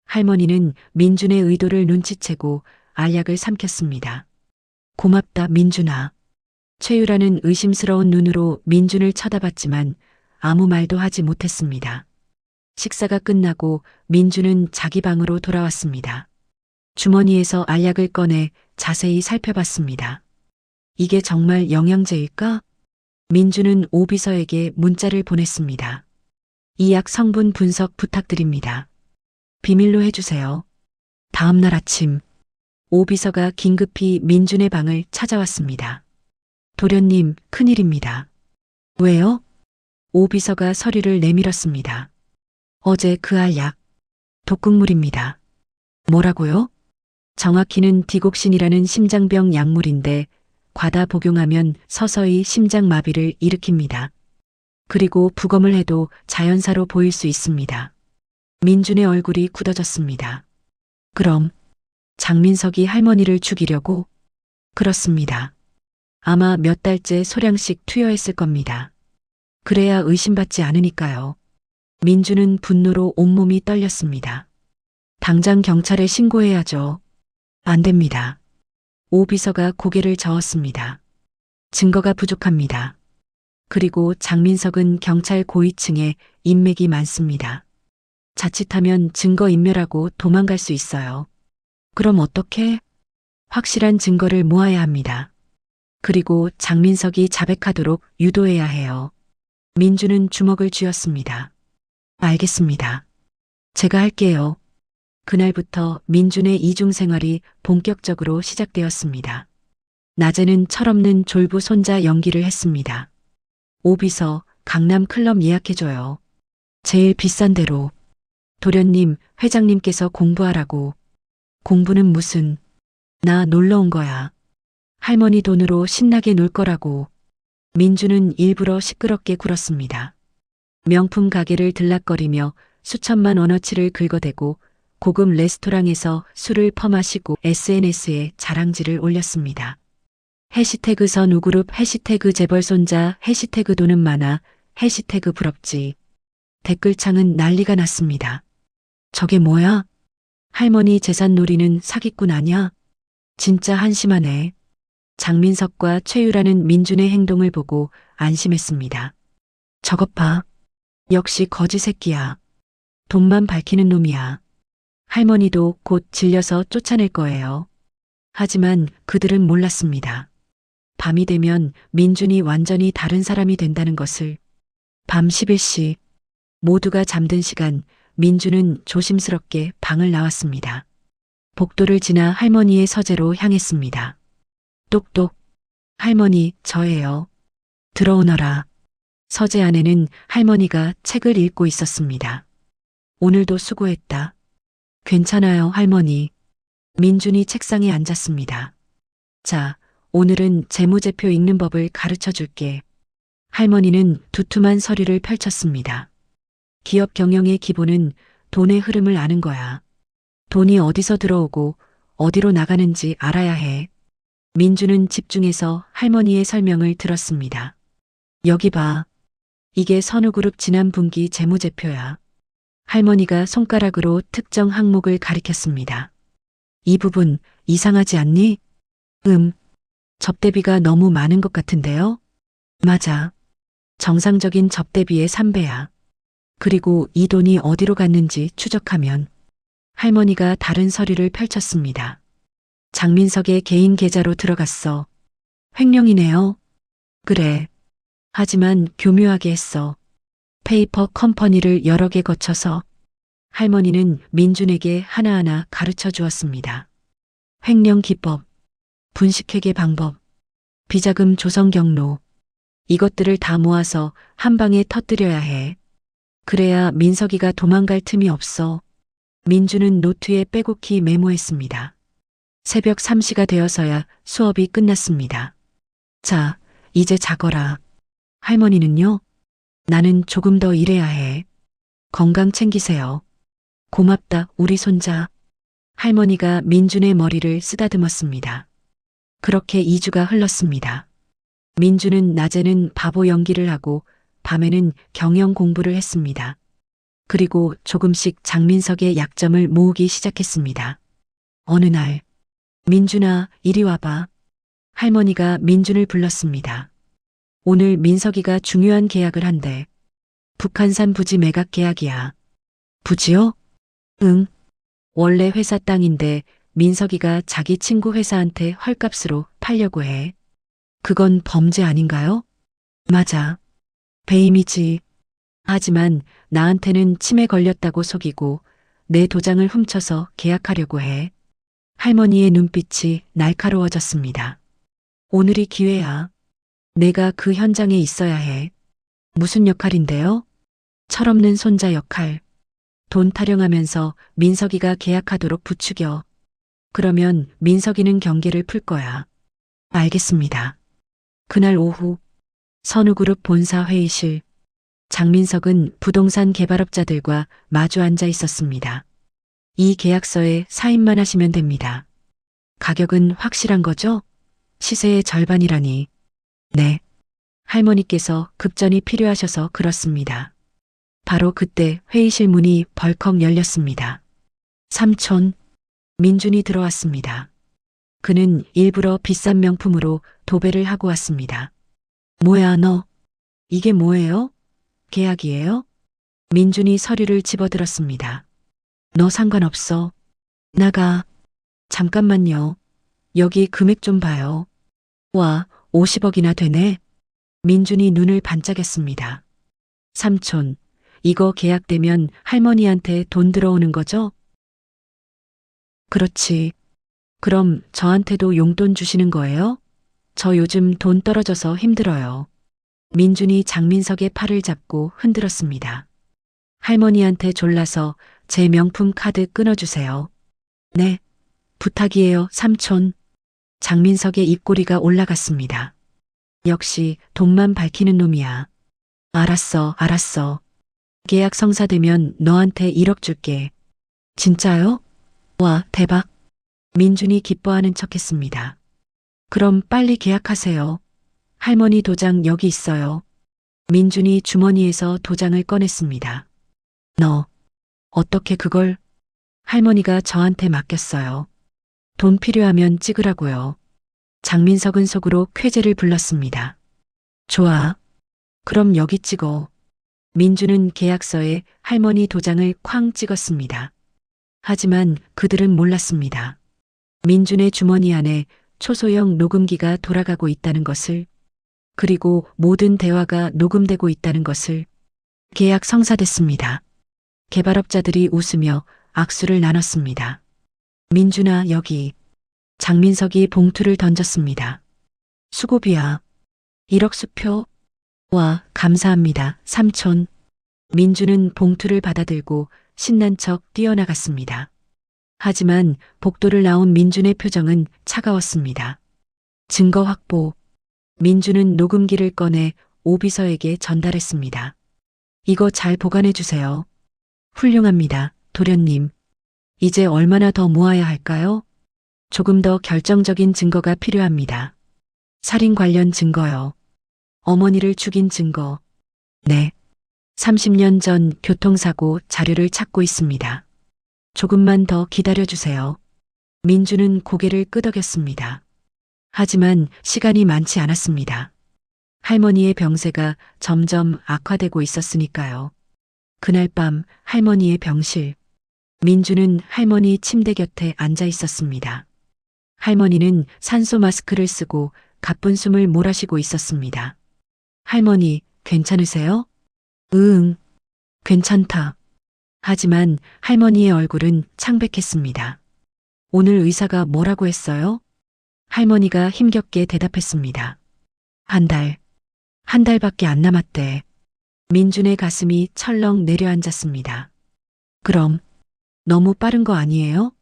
할머니는 민준의 의도를 눈치채고 알약을 삼켰습니다. 고맙다, 민준아. 최유라는 의심스러운 눈으로 민준을 쳐다봤지만 아무 말도 하지 못했습니다. 식사가 끝나고 민준은 자기 방으로 돌아왔습니다. 주머니에서 알약을 꺼내 자세히 살펴봤습니다. 이게 정말 영양제일까? 민준은 오비서에게 문자를 보냈습니다. 이 약 성분 분석 부탁드립니다. 비밀로 해주세요. 다음 날 아침, 오비서가 긴급히 민준의 방을 찾아왔습니다. 도련님, 큰일입니다. 왜요? 오비서가 서류를 내밀었습니다. 어제 그 알약, 독극물입니다. 뭐라고요? 정확히는 디곡신이라는 심장병 약물인데 과다 복용하면 서서히 심장마비를 일으킵니다. 그리고 부검을 해도 자연사로 보일 수 있습니다. 민준의 얼굴이 굳어졌습니다. 그럼 장민석이 할머니를 죽이려고? 그렇습니다. 아마 몇 달째 소량씩 투여했을 겁니다. 그래야 의심받지 않으니까요. 민준은 분노로 온몸이 떨렸습니다. 당장 경찰에 신고해야죠. 안 됩니다. 오비서가 고개를 저었습니다. 증거가 부족합니다. 그리고 장민석은 경찰 고위층에 인맥이 많습니다. 자칫하면 증거인멸하고 도망갈 수 있어요. 그럼 어떻게? 확실한 증거를 모아야 합니다. 그리고 장민석이 자백하도록 유도해야 해요. 민주는 주먹을 쥐었습니다. 알겠습니다. 제가 할게요. 그날부터 민준의 이중 생활이 본격적으로 시작되었습니다. 낮에는 철없는 졸부 손자 연기를 했습니다. 오비서, 강남 클럽 예약해줘요. 제일 비싼 데로. 도련님, 회장님께서 공부하라고. 공부는 무슨. 나 놀러 온 거야. 할머니 돈으로 신나게 놀 거라고. 민주는 일부러 시끄럽게 굴었습니다. 명품 가게를 들락거리며 수천만 원어치를 긁어대고 고급 레스토랑에서 술을 퍼마시고 SNS에 자랑질을 올렸습니다. 해시태그 선우그룹, 해시태그 재벌손자, 해시태그 돈은 많아, 해시태그 부럽지. 댓글창은 난리가 났습니다. 저게 뭐야? 할머니 재산 노리는 사기꾼 아냐? 진짜 한심하네. 장민석과 최유라는 민준의 행동을 보고 안심했습니다. 저것 봐. 역시 거지 새끼야. 돈만 밝히는 놈이야. 할머니도 곧 질려서 쫓아낼 거예요. 하지만 그들은 몰랐습니다. 밤이 되면 민준이 완전히 다른 사람이 된다는 것을. 밤 11시 모두가 잠든 시간 민준은 조심스럽게 방을 나왔습니다. 복도를 지나 할머니의 서재로 향했습니다. 똑똑. 할머니, 저예요. 들어오너라. 서재 안에는 할머니가 책을 읽고 있었습니다. 오늘도 수고했다. 괜찮아요, 할머니. 민준이 책상에 앉았습니다. 자, 오늘은 재무제표 읽는 법을 가르쳐 줄게. 할머니는 두툼한 서류를 펼쳤습니다. 기업 경영의 기본은 돈의 흐름을 아는 거야. 돈이 어디서 들어오고 어디로 나가는지 알아야 해. 민주는 집중해서 할머니의 설명을 들었습니다. 여기 봐. 이게 선우그룹 지난 분기 재무제표야. 할머니가 손가락으로 특정 항목을 가리켰습니다. 이 부분 이상하지 않니? 접대비가 너무 많은 것 같은데요? 맞아. 정상적인 접대비의 3배야. 그리고 이 돈이 어디로 갔는지 추적하면 할머니가 다른 서류를 펼쳤습니다. 장민석의 개인 계좌로 들어갔어. 횡령이네요. 그래. 하지만 교묘하게 했어. 페이퍼 컴퍼니를 여러 개 거쳐서. 할머니는 민준에게 하나하나 가르쳐 주었습니다. 횡령 기법, 분식회계 방법, 비자금 조성 경로, 이것들을 다 모아서 한 방에 터뜨려야 해. 그래야 민석이가 도망갈 틈이 없어. 민주는 노트에 빼곡히 메모했습니다. 새벽 3시가 되어서야 수업이 끝났습니다. 자, 이제 자거라. 할머니는요? 나는 조금 더 일해야 해. 건강 챙기세요. 고맙다, 우리 손자. 할머니가 민준의 머리를 쓰다듬었습니다. 그렇게 2주가 흘렀습니다. 민준은 낮에는 바보 연기를 하고 밤에는 경영 공부를 했습니다. 그리고 조금씩 장민석의 약점을 모으기 시작했습니다. 어느 날, 민준아, 이리 와봐. 할머니가 민준을 불렀습니다. 오늘 민석이가 중요한 계약을 한대. 북한산 부지 매각 계약이야. 부지요? 응. 원래 회사 땅인데 민석이가 자기 친구 회사한테 헐값으로 팔려고 해. 그건 범죄 아닌가요? 맞아. 배임이지. 하지만 나한테는 치매 걸렸다고 속이고 내 도장을 훔쳐서 계약하려고 해. 할머니의 눈빛이 날카로워졌습니다. 오늘이 기회야. 내가 그 현장에 있어야 해. 무슨 역할인데요? 철없는 손자 역할. 돈 타령하면서 민석이가 계약하도록 부추겨. 그러면 민석이는 경계를 풀 거야. 알겠습니다. 그날 오후 선우그룹 본사 회의실. 장민석은 부동산 개발업자들과 마주 앉아 있었습니다. 이 계약서에 사인만 하시면 됩니다. 가격은 확실한 거죠? 시세의 절반이라니. 네. 할머니께서 급전이 필요하셔서 그렇습니다. 바로 그때 회의실 문이 벌컥 열렸습니다. 삼촌, 민준이 들어왔습니다. 그는 일부러 비싼 명품으로 도배를 하고 왔습니다. 뭐야 너? 이게 뭐예요? 계약이에요? 민준이 서류를 집어들었습니다. 너 상관없어. 나가. 잠깐만요. 여기 금액 좀 봐요. 와, 50억이나 되네. 민준이 눈을 반짝였습니다. 삼촌, 이거 계약되면 할머니한테 돈 들어오는 거죠? 그렇지. 그럼 저한테도 용돈 주시는 거예요? 저 요즘 돈 떨어져서 힘들어요. 민준이 장민석의 팔을 잡고 흔들었습니다. 할머니한테 졸라서 제 명품 카드 끊어주세요. 네. 부탁이에요, 삼촌. 장민석의 입꼬리가 올라갔습니다. 역시 돈만 밝히는 놈이야. 알았어, 알았어. 계약 성사되면 너한테 1억 줄게. 진짜요? 와, 대박. 민준이 기뻐하는 척했습니다. 그럼 빨리 계약하세요. 할머니 도장 여기 있어요. 민준이 주머니에서 도장을 꺼냈습니다. 너, 어떻게 그걸? 할머니가 저한테 맡겼어요. 돈 필요하면 찍으라고요. 장민석은 속으로 쾌재를 불렀습니다. 좋아. 그럼 여기 찍어. 민준은 계약서에 할머니 도장을 쾅 찍었습니다. 하지만 그들은 몰랐습니다. 민준의 주머니 안에 초소형 녹음기가 돌아가고 있다는 것을, 그리고 모든 대화가 녹음되고 있다는 것을. 계약 성사됐습니다. 개발업자들이 웃으며 악수를 나눴습니다. 민준아, 여기. 장민석이 봉투를 던졌습니다. 수고비야. 1억 수표. 와, 감사합니다, 삼촌. 민준은 봉투를 받아들고 신난 척 뛰어나갔습니다. 하지만 복도를 나온 민준의 표정은 차가웠습니다. 증거 확보. 민준은 녹음기를 꺼내 오비서에게 전달했습니다. 이거 잘 보관해 주세요. 훌륭합니다, 도련님. 이제 얼마나 더 모아야 할까요? 조금 더 결정적인 증거가 필요합니다. 살인 관련 증거요. 어머니를 죽인 증거. 네. 30년 전 교통사고 자료를 찾고 있습니다. 조금만 더 기다려주세요. 민주는 고개를 끄덕였습니다. 하지만 시간이 많지 않았습니다. 할머니의 병세가 점점 악화되고 있었으니까요. 그날 밤 할머니의 병실. 민주는 할머니 침대 곁에 앉아 있었습니다. 할머니는 산소 마스크를 쓰고 가쁜 숨을 몰아쉬고 있었습니다. 할머니, 괜찮으세요? 응, 괜찮다. 하지만 할머니의 얼굴은 창백했습니다. 오늘 의사가 뭐라고 했어요? 할머니가 힘겹게 대답했습니다. 한 달. 한 달밖에 안 남았대. 민준의 가슴이 철렁 내려앉았습니다. 그럼 너무 빠른 거 아니에요?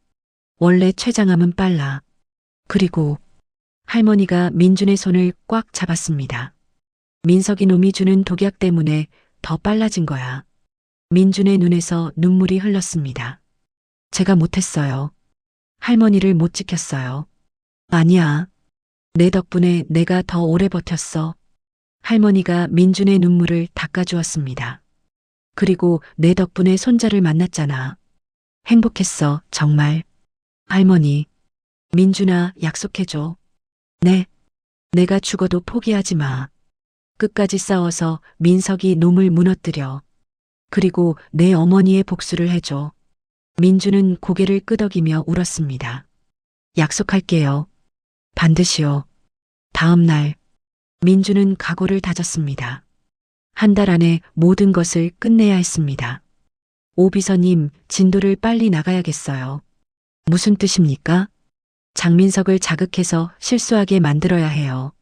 원래 췌장암은 빨라. 그리고 할머니가 민준의 손을 꽉 잡았습니다. 민석이 놈이 주는 독약 때문에 더 빨라진 거야. 민준의 눈에서 눈물이 흘렀습니다. 제가 못했어요. 할머니를 못 지켰어요. 아니야. 내 덕분에 내가 더 오래 버텼어. 할머니가 민준의 눈물을 닦아주었습니다. 그리고 내 덕분에 손자를 만났잖아. 행복했어, 정말. 할머니, 민준아, 약속해줘. 네. 내가 죽어도 포기하지 마. 끝까지 싸워서 민석이 놈을 무너뜨려. 그리고 내 어머니의 복수를 해줘. 민준은 고개를 끄덕이며 울었습니다. 약속할게요. 반드시요. 다음 날, 민준은 각오를 다졌습니다. 한 달 안에 모든 것을 끝내야 했습니다. 오비서님, 진도를 빨리 나가야겠어요. 무슨 뜻입니까? 장민석을 자극해서 실수하게 만들어야 해요.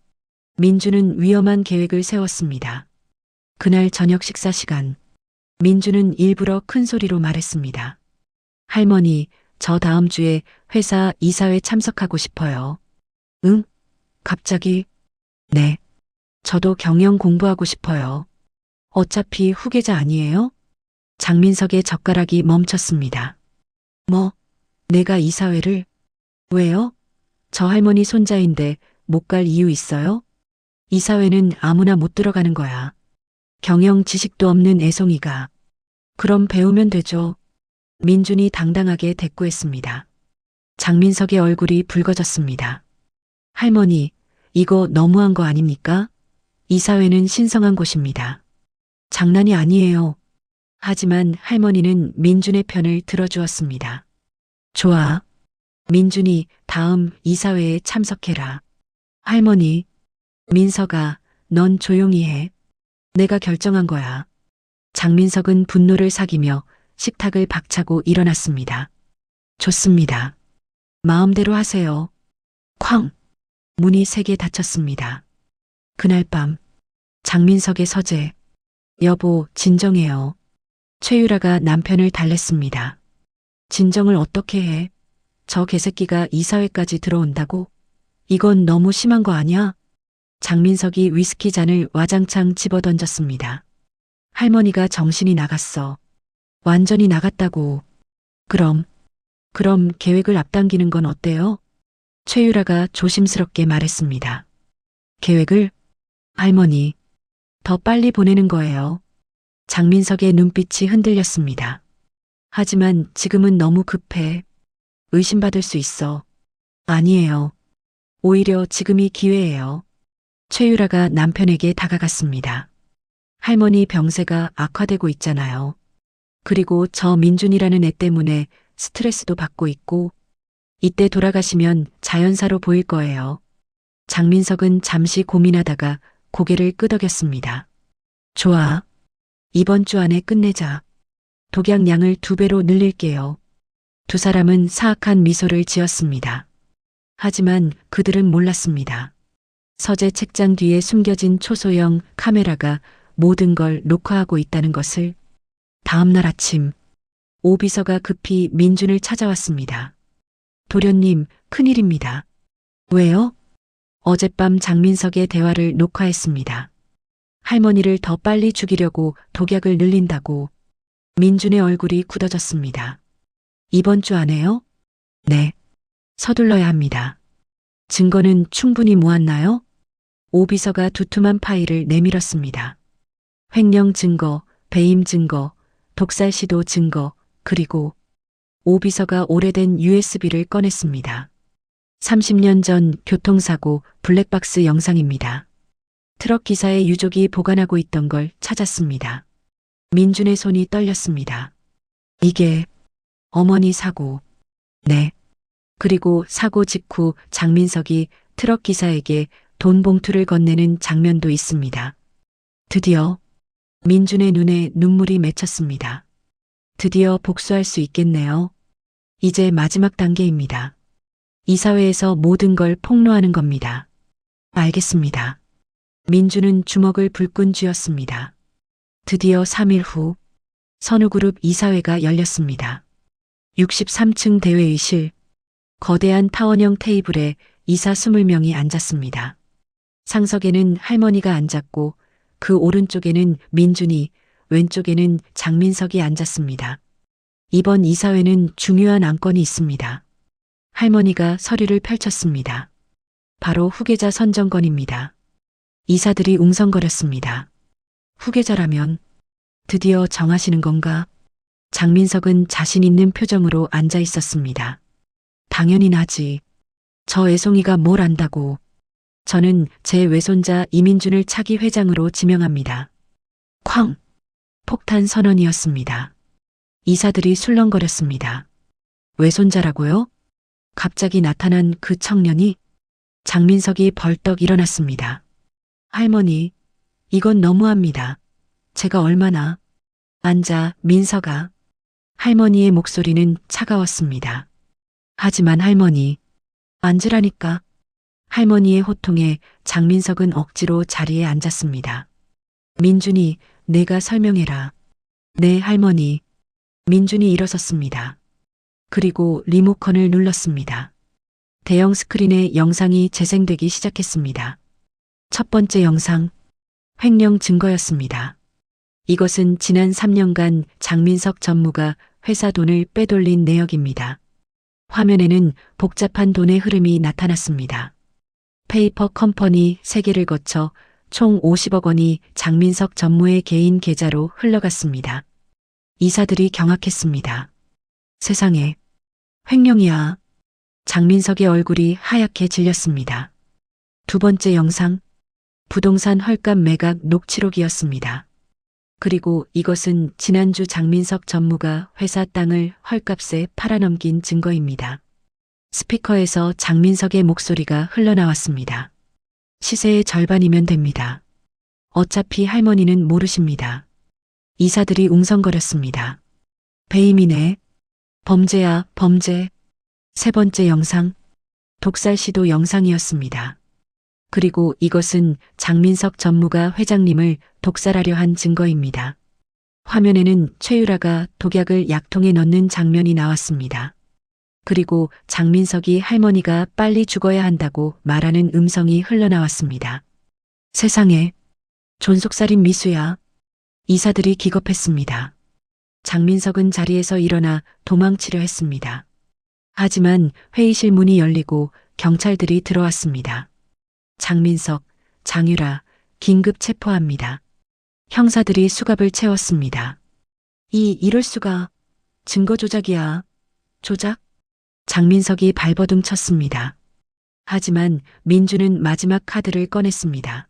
민준은 위험한 계획을 세웠습니다. 그날 저녁 식사 시간, 민준은 일부러 큰 소리로 말했습니다. 할머니, 저 다음 주에 회사 이사회 참석하고 싶어요. 응? 갑자기? 네. 저도 경영 공부하고 싶어요. 어차피 후계자 아니에요? 장민석의 젓가락이 멈췄습니다. 뭐? 내가 이사회를? 왜요? 저 할머니 손자인데 못 갈 이유 있어요? 이사회는 아무나 못 들어가는 거야. 경영 지식도 없는 애송이가. 그럼 배우면 되죠. 민준이 당당하게 대꾸했습니다. 장민석의 얼굴이 붉어졌습니다. 할머니, 이거 너무한 거 아닙니까? 이사회는 신성한 곳입니다. 장난이 아니에요. 하지만 할머니는 민준의 편을 들어주었습니다. 좋아. 민준이 다음 이사회에 참석해라. 할머니, 민석아, 넌 조용히 해. 내가 결정한 거야. 장민석은 분노를 사기며 식탁을 박차고 일어났습니다. 좋습니다. 마음대로 하세요. 쾅! 문이 3개 닫혔습니다. 그날 밤, 장민석의 서재. 여보, 진정해요. 최유라가 남편을 달랬습니다. 진정을 어떻게 해? 저 개새끼가 이사회까지 들어온다고? 이건 너무 심한 거 아니야? 장민석이 위스키 잔을 와장창 집어던졌습니다. 할머니가 정신이 나갔어. 완전히 나갔다고. 그럼 계획을 앞당기는 건 어때요? 최유라가 조심스럽게 말했습니다. 계획을? 할머니, 더 빨리 보내는 거예요. 장민석의 눈빛이 흔들렸습니다. 하지만 지금은 너무 급해. 의심받을 수 있어. 아니에요. 오히려 지금이 기회예요. 최유라가 남편에게 다가갔습니다. 할머니 병세가 악화되고 있잖아요. 그리고 저 민준이라는 애 때문에 스트레스도 받고 있고, 이때 돌아가시면 자연사로 보일 거예요. 장민석은 잠시 고민하다가 고개를 끄덕였습니다. 좋아. 이번 주 안에 끝내자. 독약 양을 2배로 늘릴게요. 두 사람은 사악한 미소를 지었습니다. 하지만 그들은 몰랐습니다. 서재 책장 뒤에 숨겨진 초소형 카메라가 모든 걸 녹화하고 있다는 것을. 다음 날 아침, 오비서가 급히 민준을 찾아왔습니다. 도련님, 큰일입니다. 왜요? 어젯밤 장민석의 대화를 녹화했습니다. 할머니를 더 빨리 죽이려고 독약을 늘린다고. 민준의 얼굴이 굳어졌습니다. 이번 주 안에요? 네. 서둘러야 합니다. 증거는 충분히 모았나요? 오비서가 두툼한 파일을 내밀었습니다. 횡령 증거, 배임 증거, 독살 시도 증거, 그리고 오비서가 오래된 USB를 꺼냈습니다. 30년 전 교통사고 블랙박스 영상입니다. 트럭 기사의 유족이 보관하고 있던 걸 찾았습니다. 민준의 손이 떨렸습니다. 이게 어머니 사고. 네. 그리고 사고 직후 장민석이 트럭 기사에게 돈 봉투를 건네는 장면도 있습니다. 드디어 민준의 눈에 눈물이 맺혔습니다. 드디어 복수할 수 있겠네요. 이제 마지막 단계입니다. 이사회에서 모든 걸 폭로하는 겁니다. 알겠습니다. 민주는 주먹을 불끈 쥐었습니다. 드디어 3일 후 선우그룹 이사회가 열렸습니다. 63층 대회의실, 거대한 타원형 테이블에 이사 20명이 앉았습니다. 상석에는 할머니가 앉았고 그 오른쪽에는 민준이, 왼쪽에는 장민석이 앉았습니다. 이번 이사회는 중요한 안건이 있습니다. 할머니가 서류를 펼쳤습니다. 바로 후계자 선정건입니다. 이사들이 웅성거렸습니다. 후계자라면 드디어 정하시는 건가? 장민석은 자신 있는 표정으로 앉아 있었습니다. 당연히 나지. 저 애송이가 뭘 안다고. 저는 제 외손자 이민준을 차기 회장으로 지명합니다. 쾅! 폭탄 선언이었습니다. 이사들이 술렁거렸습니다. 외손자라고요? 갑자기 나타난 그 청년이 장민석이 벌떡 일어났습니다. 할머니, 이건 너무합니다. 제가 얼마나. 앉아, 민석아. 할머니의 목소리는 차가웠습니다. 하지만 할머니, 앉으라니까. 할머니의 호통에 장민석은 억지로 자리에 앉았습니다. 민준이, 내가 설명해라. 네, 할머니. 민준이 일어섰습니다. 그리고 리모컨을 눌렀습니다. 대형 스크린에 영상이 재생되기 시작했습니다. 첫 번째 영상, 횡령 증거였습니다. 이것은 지난 3년간 장민석 전무가 회사 돈을 빼돌린 내역입니다. 화면에는 복잡한 돈의 흐름이 나타났습니다. 페이퍼 컴퍼니 3개를 거쳐 총 50억 원이 장민석 전무의 개인 계좌로 흘러갔습니다. 이사들이 경악했습니다. 세상에, 횡령이야. 장민석의 얼굴이 하얗게 질렸습니다. 두 번째 영상, 부동산 헐값 매각 녹취록이었습니다. 그리고 이것은 지난주 장민석 전무가 회사 땅을 헐값에 팔아넘긴 증거입니다. 스피커에서 장민석의 목소리가 흘러나왔습니다. 시세의 절반이면 됩니다. 어차피 할머니는 모르십니다. 이사들이 웅성거렸습니다. 배임이네. 범죄야, 범죄. 세 번째 영상, 독살 시도 영상이었습니다. 그리고 이것은 장민석 전무가 회장님을 독살하려 한 증거입니다. 화면에는 최유라가 독약을 약통에 넣는 장면이 나왔습니다. 그리고 장민석이 할머니가 빨리 죽어야 한다고 말하는 음성이 흘러나왔습니다. 세상에, 존속살인 미수야. 이사들이 기겁했습니다. 장민석은 자리에서 일어나 도망치려 했습니다. 하지만 회의실 문이 열리고 경찰들이 들어왔습니다. 장민석, 장유라, 긴급 체포합니다. 형사들이 수갑을 채웠습니다. 이럴 수가. 증거 조작이야. 조작? 장민석이 발버둥 쳤습니다. 하지만 민준은 마지막 카드를 꺼냈습니다.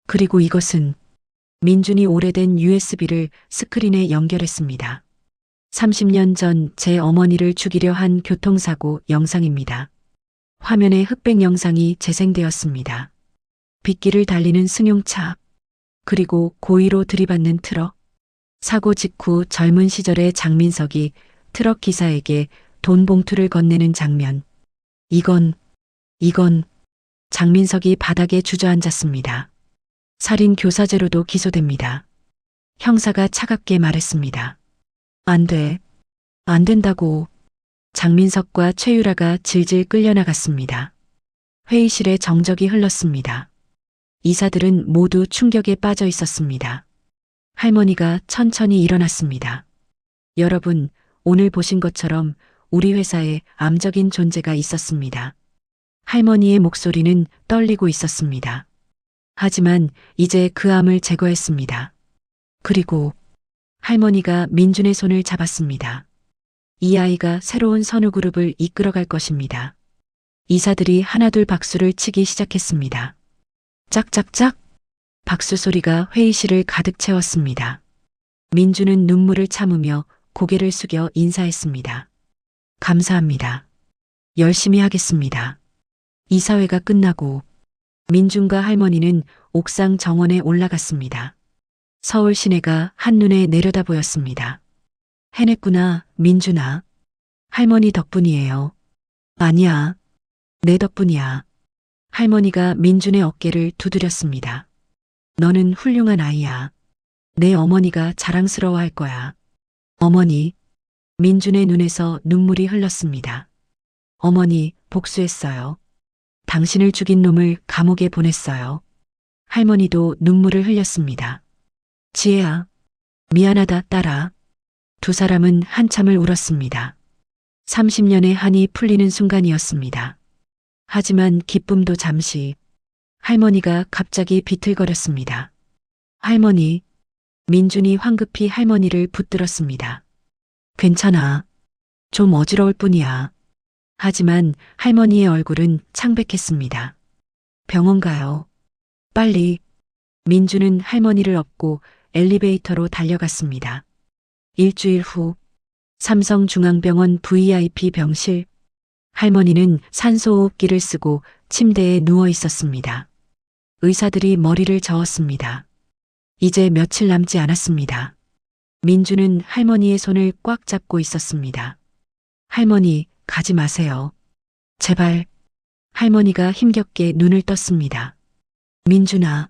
그리고 이것은 민준이 오래된 USB를 스크린에 연결했습니다. 30년 전 제 어머니를 죽이려 한 교통사고 영상입니다. 화면에 흑백 영상이 재생되었습니다. 빗길을 달리는 승용차, 그리고 고의로 들이받는 트럭. 사고 직후 젊은 시절의 장민석이 트럭 기사에게 돈 봉투를 건네는 장면. 이건 장민석이 바닥에 주저앉았습니다. 살인 교사죄로도 기소됩니다. 형사가 차갑게 말했습니다. 안 돼. 안 된다고. 장민석과 최유라가 질질 끌려나갔습니다. 회의실에 정적이 흘렀습니다. 이사들은 모두 충격에 빠져 있었습니다. 할머니가 천천히 일어났습니다. 여러분, 오늘 보신 것처럼 우리 회사에 암적인 존재가 있었습니다. 할머니의 목소리는 떨리고 있었습니다. 하지만 이제 그 암을 제거했습니다. 그리고 할머니가 민준의 손을 잡았습니다. 이 아이가 새로운 선우그룹을 이끌어갈 것입니다. 이사들이 하나둘 박수를 치기 시작했습니다. 짝짝짝! 박수 소리가 회의실을 가득 채웠습니다. 민준은 눈물을 참으며 고개를 숙여 인사했습니다. 감사합니다. 열심히 하겠습니다. 이사회가 끝나고 민준과 할머니는 옥상 정원에 올라갔습니다. 서울 시내가 한눈에 내려다 보였습니다. 해냈구나, 민준아. 할머니 덕분이에요. 아니야. 내 덕분이야. 할머니가 민준의 어깨를 두드렸습니다. 너는 훌륭한 아이야. 내 어머니가 자랑스러워할 거야. 어머니, 민준의 눈에서 눈물이 흘렀습니다. 어머니, 복수했어요. 당신을 죽인 놈을 감옥에 보냈어요. 할머니도 눈물을 흘렸습니다. 지혜야, 미안하다, 딸아. 두 사람은 한참을 울었습니다. 30년의 한이 풀리는 순간이었습니다. 하지만 기쁨도 잠시. 할머니가 갑자기 비틀거렸습니다. 할머니, 민준이 황급히 할머니를 붙들었습니다. 괜찮아. 좀 어지러울 뿐이야. 하지만 할머니의 얼굴은 창백했습니다. 병원 가요. 빨리. 민준은 할머니를 업고 엘리베이터로 달려갔습니다. 일주일 후 삼성중앙병원 VIP 병실. 할머니는 산소호흡기를 쓰고 침대에 누워 있었습니다. 의사들이 머리를 저었습니다. 이제 며칠 남지 않았습니다. 민주는 할머니의 손을 꽉 잡고 있었습니다. 할머니, 가지 마세요. 제발. 할머니가 힘겹게 눈을 떴습니다. 민준아.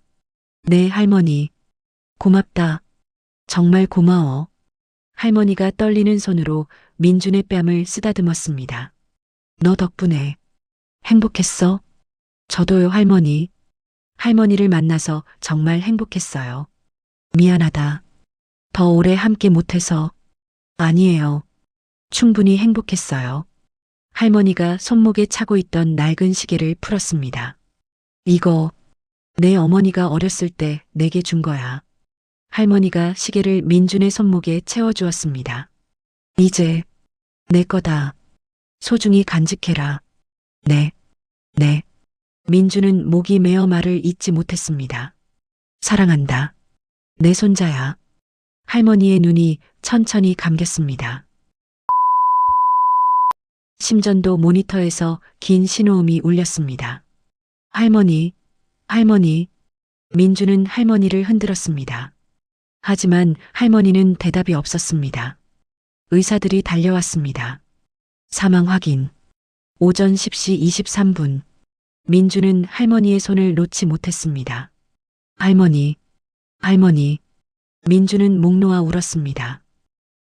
네, 할머니. 고맙다. 정말 고마워. 할머니가 떨리는 손으로 민준의 뺨을 쓰다듬었습니다. 너 덕분에 행복했어? 저도요, 할머니. 할머니를 만나서 정말 행복했어요. 미안하다. 더 오래 함께 못해서. 아니에요. 충분히 행복했어요. 할머니가 손목에 차고 있던 낡은 시계를 풀었습니다. 이거 내 어머니가 어렸을 때 내게 준 거야. 할머니가 시계를 민준의 손목에 채워주었습니다. 이제 내 거다. 소중히 간직해라. 네, 네. 민준은 목이 메어 말을 잇지 못했습니다. 사랑한다. 내 손자야. 할머니의 눈이 천천히 감겼습니다. 심전도 모니터에서 긴 신호음이 울렸습니다. 할머니, 할머니. 민준은 할머니를 흔들었습니다. 하지만 할머니는 대답이 없었습니다. 의사들이 달려왔습니다. 사망 확인. 오전 10시 23분. 민준은 할머니의 손을 놓지 못했습니다. 할머니, 할머니. 민준은 목 놓아 울었습니다.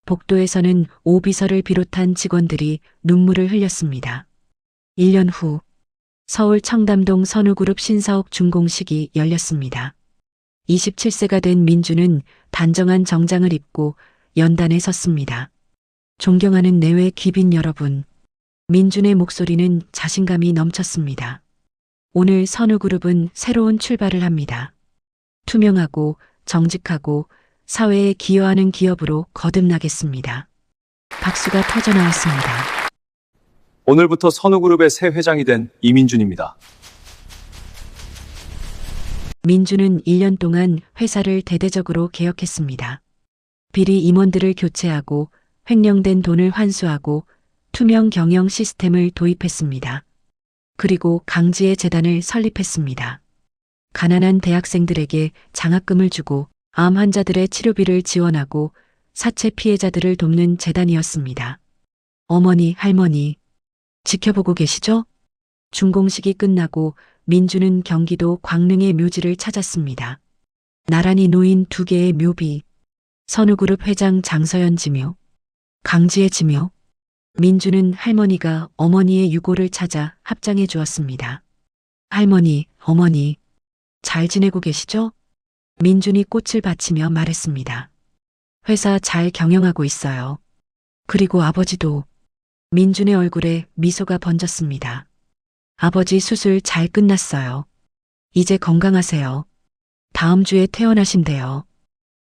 복도에서는 오비서를 비롯한 직원들이 눈물을 흘렸습니다. 1년 후 서울 청담동 선우그룹 신사옥 준공식이 열렸습니다. 27세가 된 민준은 단정한 정장을 입고 연단에 섰습니다. 존경하는 내외 귀빈 여러분, 민준의 목소리는 자신감이 넘쳤습니다. 오늘 선우그룹은 새로운 출발을 합니다. 투명하고 정직하고 사회에 기여하는 기업으로 거듭나겠습니다. 박수가 터져나왔습니다.
오늘부터 선우그룹의 새 회장이 된 이민준입니다.
민준은 1년 동안 회사를 대대적으로 개혁했습니다. 비리 임원들을 교체하고 횡령된 돈을 환수하고 투명 경영 시스템을 도입했습니다. 그리고 강지의 재단을 설립했습니다. 가난한 대학생들에게 장학금을 주고 암 환자들의 치료비를 지원하고 사체 피해자들을 돕는 재단이었습니다. 어머니, 할머니, 지켜보고 계시죠? 준공식이 끝나고 민준은 경기도 광릉의 묘지를 찾았습니다. 나란히 놓인 두 개의 묘비, 선우그룹 회장 장서연 지묘, 강지의 지묘. 민준은 할머니가 어머니의 유고를 찾아 합장해 주었습니다. 할머니, 어머니, 잘 지내고 계시죠? 민준이 꽃을 바치며 말했습니다. 회사 잘 경영하고 있어요. 그리고 아버지도. 민준의 얼굴에 미소가 번졌습니다. 아버지 수술 잘 끝났어요. 이제 건강하세요. 다음 주에 퇴원하신대요.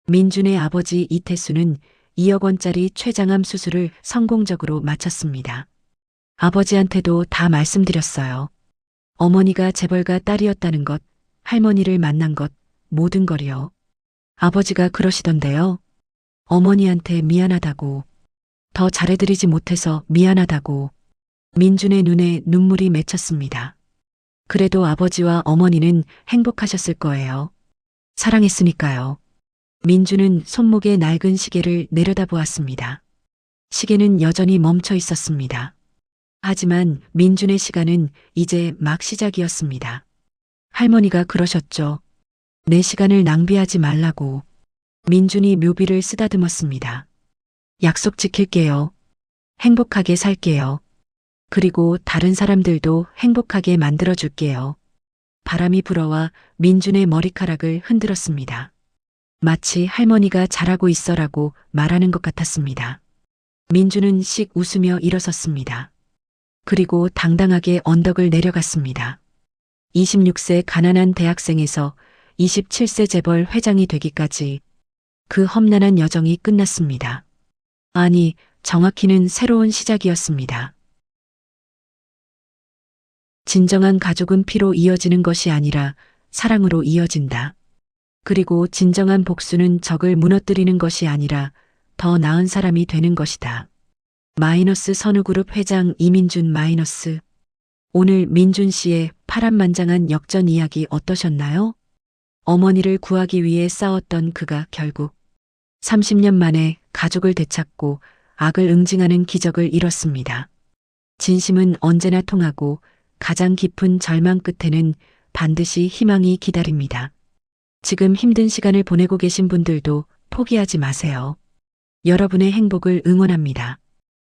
민준의 아버지 이태수는 2억 원짜리 췌장암 수술을 성공적으로 마쳤습니다. 아버지한테도 다 말씀드렸어요. 어머니가 재벌가 딸이었다는 것, 할머니를 만난 것, 모든 걸요. 아버지가 그러시던데요. 어머니한테 미안하다고. 더 잘해드리지 못해서 미안하다고. 민준의 눈에 눈물이 맺혔습니다. 그래도 아버지와 어머니는 행복하셨을 거예요. 사랑했으니까요. 민준은 손목에 낡은 시계를 내려다보았습니다. 시계는 여전히 멈춰 있었습니다. 하지만 민준의 시간은 이제 막 시작이었습니다. 할머니가 그러셨죠. 내 시간을 낭비하지 말라고. 민준이 묘비를 쓰다듬었습니다. 약속 지킬게요. 행복하게 살게요. 그리고 다른 사람들도 행복하게 만들어줄게요. 바람이 불어와 민준의 머리카락을 흔들었습니다. 마치 할머니가 잘하고 있어라고 말하는 것 같았습니다. 민준은 씩 웃으며 일어섰습니다. 그리고 당당하게 언덕을 내려갔습니다. 26세 가난한 대학생에서 27세 재벌 회장이 되기까지 그 험난한 여정이 끝났습니다. 아니, 정확히는 새로운 시작이었습니다. 진정한 가족은 피로 이어지는 것이 아니라 사랑으로 이어진다. 그리고 진정한 복수는 적을 무너뜨리는 것이 아니라 더 나은 사람이 되는 것이다. 마이너스 선우그룹 회장 이민준 마이너스. 오늘 민준 씨의 파란만장한 역전 이야기 어떠셨나요? 어머니를 구하기 위해 싸웠던 그가 결국 30년 만에 가족을 되찾고 악을 응징하는 기적을 이뤘습니다. 진심은 언제나 통하고 가장 깊은 절망 끝에는 반드시 희망이 기다립니다. 지금 힘든 시간을 보내고 계신 분들도 포기하지 마세요. 여러분의 행복을 응원합니다.